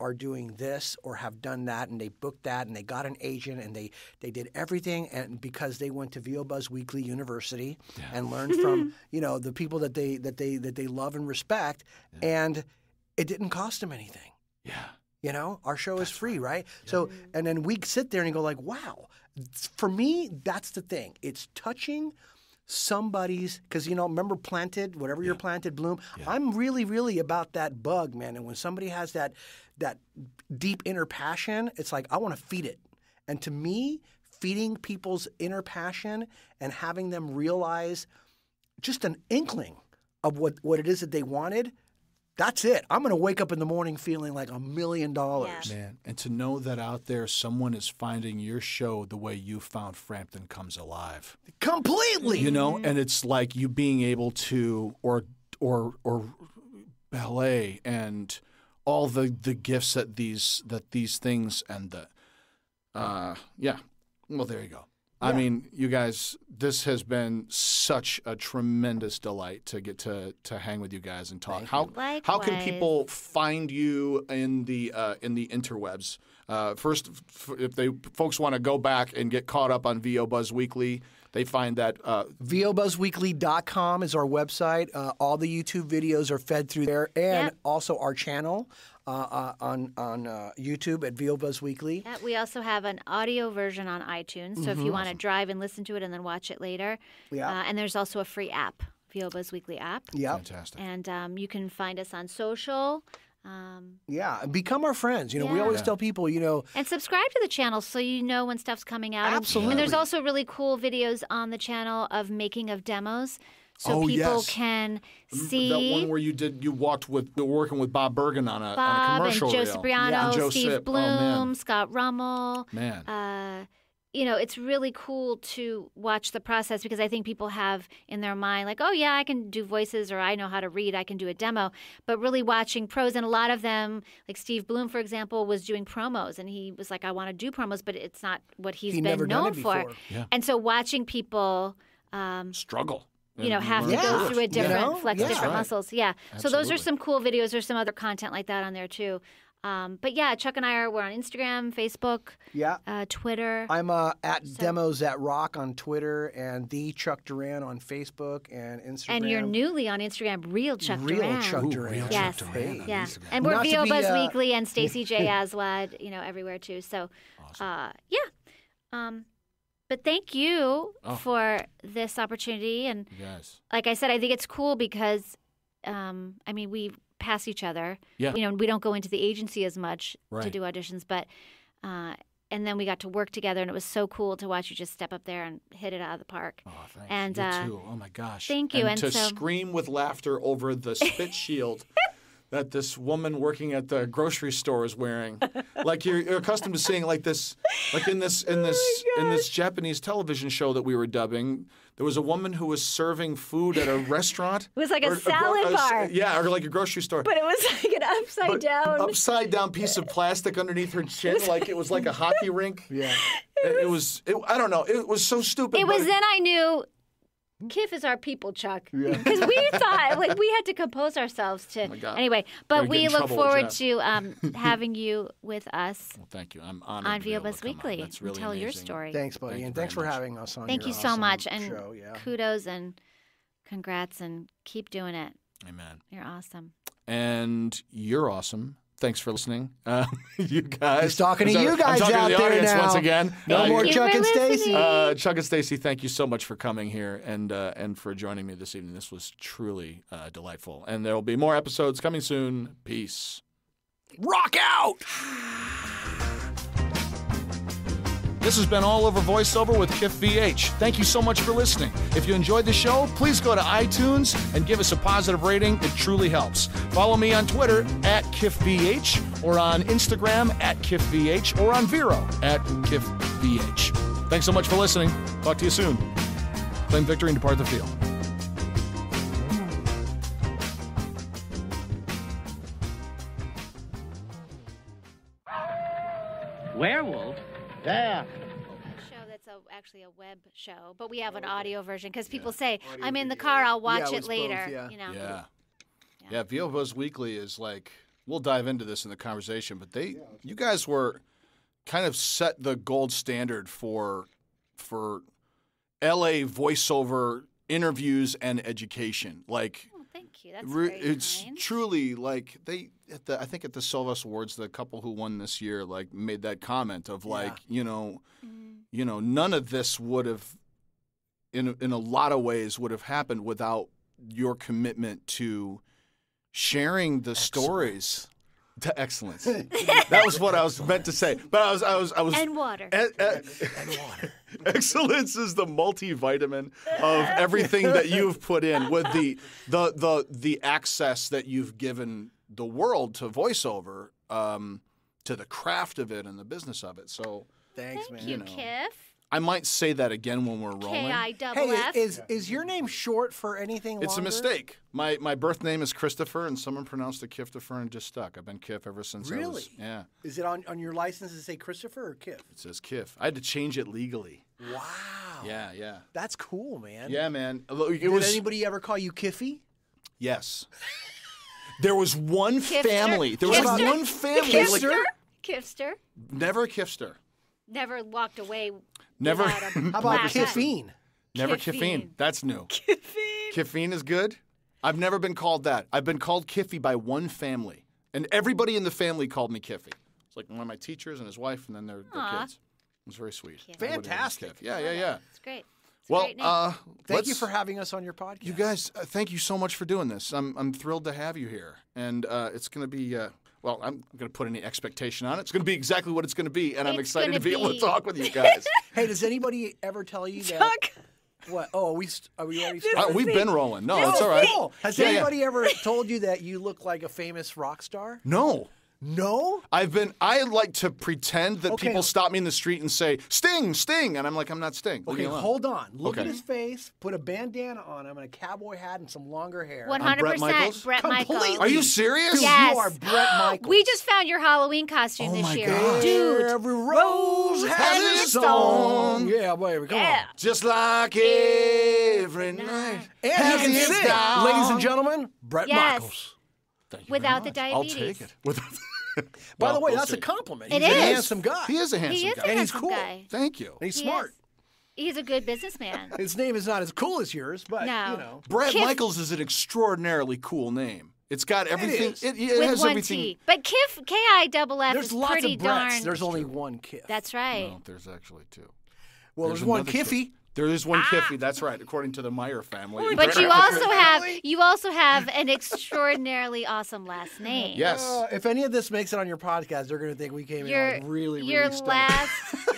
are doing this or have done that, and they booked that, and they got an agent, and they did everything, and because they went to VO Buzz Weekly University and learned from the people that they love and respect, and it didn't cost them anything. Yeah. You know, our show is free, right? Yeah. So, and then we sit there and go like, wow. For me, that's the thing. It's touching somebody's, because, remember planted, whatever you're planted, bloom. Yeah. I'm really, really about that bug, man. And when somebody has that deep inner passion, it's like, I want to feed it. And to me, feeding people's inner passion and having them realize just an inkling of what it is that they wanted, that's it. I'm going to wake up in the morning feeling like $1 million. Yeah. Man, and to know that out there someone is finding your show the way you found Frampton Comes Alive. Completely. And it's like you being able to, or ballet and all the gifts that these things and the, well, there you go. Yeah. I mean, you guys, this has been such a tremendous delight to get to hang with you guys and talk. How can people find you in the interwebs? First, if folks want to go back and get caught up on VO Buzz Weekly, they find that VOBuzzWeekly.com is our website. All the YouTube videos are fed through there, and also our channel. On YouTube at VO Buzz Weekly. Yeah, we also have an audio version on iTunes, so if you want to drive and listen to it and then watch it later. Yeah. And there's also a free app, VO Buzz Weekly app. Yeah. Fantastic. And you can find us on social. Become our friends. We always tell people, And subscribe to the channel so you know when stuff's coming out. Absolutely. And there's also really cool videos on the channel of making of demos. So people can see that one where you working with Bob Bergen on a commercial and Joe reel. Cipriano, Joe Steve Cip. Bloom, Scott Rummel. Man. It's really cool to watch the process because I think people have in their mind like, oh yeah, I can do voices or I know how to read, I can do a demo. But really watching pros, and a lot of them, like Steve Bloom, for example, was doing promos, and he was like, I want to do promos, but it's not what he's been known for. Yeah. And so watching people struggle. Have to go through a different, flex different muscles. Yeah. Absolutely. So those are some cool videos. There's some other content like that on there too. But yeah, Chuck and we're on Instagram, Facebook, Twitter. I'm at Demos at Rock on Twitter and the Chuck Duran on Facebook and Instagram. And you're newly on Instagram, Real Chuck Duran. Chuck Duran. Real yes. Chuck Duran. Yeah. And we're VO Buzz Weekly and Stacey J. Aswad, everywhere too. So, awesome. But thank you for this opportunity. And like I said, I think it's cool because, we pass each other. Yeah. We don't go into the agency as much to do auditions, but and then we got to work together, and it was so cool to watch you just step up there and hit it out of the park. Oh, thanks. And you too. Oh my gosh. Thank you. And to scream with laughter over the spit shield that this woman working at the grocery store is wearing. Like you're accustomed to seeing like this, like in this Japanese television show that we were dubbing. There was a woman who was serving food at a restaurant. It was like a salad bar. Or like a grocery store. But it was like an upside down piece of plastic underneath her chin, like it was like a hockey rink. Yeah. It was I don't know. It was so stupid. Then I knew Kiff is our people, Chuck. Because we thought, we had to compose ourselves to... Oh my God. Anyway, but we look forward to having you with us. Well, thank you. I'm honored on VO Buzz Weekly. That's really tell amazing. your story. Thanks, buddy. And thanks for having us on Thank you so awesome much. And show. Kudos and congrats and keep doing it. Amen. You're awesome. And you're awesome. Thanks for listening. You guys. He's talking to you guys out there audience now. Once again. No more Chuck and Stacey. Chuck and Stacey, thank you so much for coming here and for joining me this evening. This was truly delightful. And there will be more episodes coming soon. Peace. Rock out! This has been All Over Voiceover with Kiff VH. Thank you so much for listening. If you enjoyed the show, please go to iTunes and give us a positive rating. It truly helps. Follow me on Twitter at KiffVH or on Instagram at KiffVH or on Vero at KiffVH. Thanks so much for listening. Talk to you soon. Claim victory and depart the field. Werewolf? Yeah. Show that's actually a web show, but we have an audio version because people say, I'm in the car, I'll watch it both, later. yeah. You know? Yeah, VO Buzz Weekly is like, we'll dive into this in the conversation, but you guys were kind of set the gold standard for LA voiceover interviews and education. Like, Oh, thank you. That's very it's kind. truly like I think at the Silvus Awards, the couple who won this year like made that comment of like, none of this would have, in a lot of ways, would have happened without your commitment to sharing the stories to excellence. That was what I was meant to say. But I was And water. and water. Excellence is the multivitamin of everything that you've put in with the access that you've given the world to voiceover, to the craft of it and the business of it. So Thanks, man. Thank you, Kiff. I might say that again when we're rolling. K-I-double-F. Hey, is your name short for anything It's a longer? mistake. My birth name is Christopher, and someone pronounced it Kiftifer and just stuck. I've been Kiff ever since I Really? was. Yeah, Is it on your license to say Christopher or Kiff? it says Kiff. I had to change it legally. Wow. Yeah. That's cool, man. Yeah, man. It Did was anybody ever call you Kiffy? yes. There was one Kifster? family. There was Kifster? one family. Kifster? Like, Kifster? never a Kifster. Never walked away. Never. without a How about black eye. caffeine? Never Kiffine. Kiffine. That's new. Kiffine. Kiffine is good. I've never been called that. I've been called Kiffy by one family, and everybody in the family called me Kiffy. It's like one of my teachers and his wife, and then their Aw. kids. It was very sweet. Kiffy. Everybody named us Fantastic. Kiff. Yeah. It's great. It's a Well, great name. Thank you for having us on your podcast. you guys, thank you so much for doing this. I'm thrilled to have you here, and it's going to be. Well, I'm going to put any expectation on it. It's going to be exactly what it's going to be, and I'm It's excited to gonna be able to be- talk with you guys. Hey, does anybody ever tell you that? Chuck, What? Oh, are we already started? We've been rolling. No, This it's is all right. Cool. Has Yeah. anybody ever told you that you look like a famous rock star? No. No? I like to pretend that Okay. people stop me in the street and say, Sting, Sting. And I'm like, I'm not Sting. Leave Okay, me alone. hold on. Look Okay. at his face. Put a bandana on him and a cowboy hat and some longer hair. 100% Michaels? Brett Michaels. Completely. Are you serious? Yes. You are Brett Michaels. We just found your Halloween costume Oh this my year. gosh. Dude. Every rose has its thorn. Yeah, baby, come Yeah. Just like every night. on. And has he can its sing. down. Ladies and gentlemen, Brett Yes. Michaels. Thank you Without very the much. I'll diabetes. take it. By the way, We'll that's see. a compliment. It He's a is. handsome guy. He is a handsome He is guy. a And he's handsome cool. guy. Thank you. And he's He smart. is. He's a good businessman. His name is not as cool as yours, but No. you know. Brett Kiff- Michaels is an extraordinarily cool name. It's got everything. is. It With has one everything. T. But Kiff, K-I-double-F There's is lots pretty of Bretts. darn. There's only one Kiff. That's right. No, there's actually two. well, there's one another Kiffy. Kiff. There is one Kiffy. That's right, according to the Meyer family. But you also have an extraordinarily awesome last name. Yes. If any of this makes it on your podcast, they're going to think we came Your in like really, your really stoned. last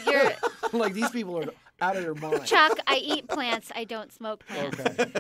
your Like these people are out of their mind. Chuck, I eat plants, I don't smoke plants. Okay.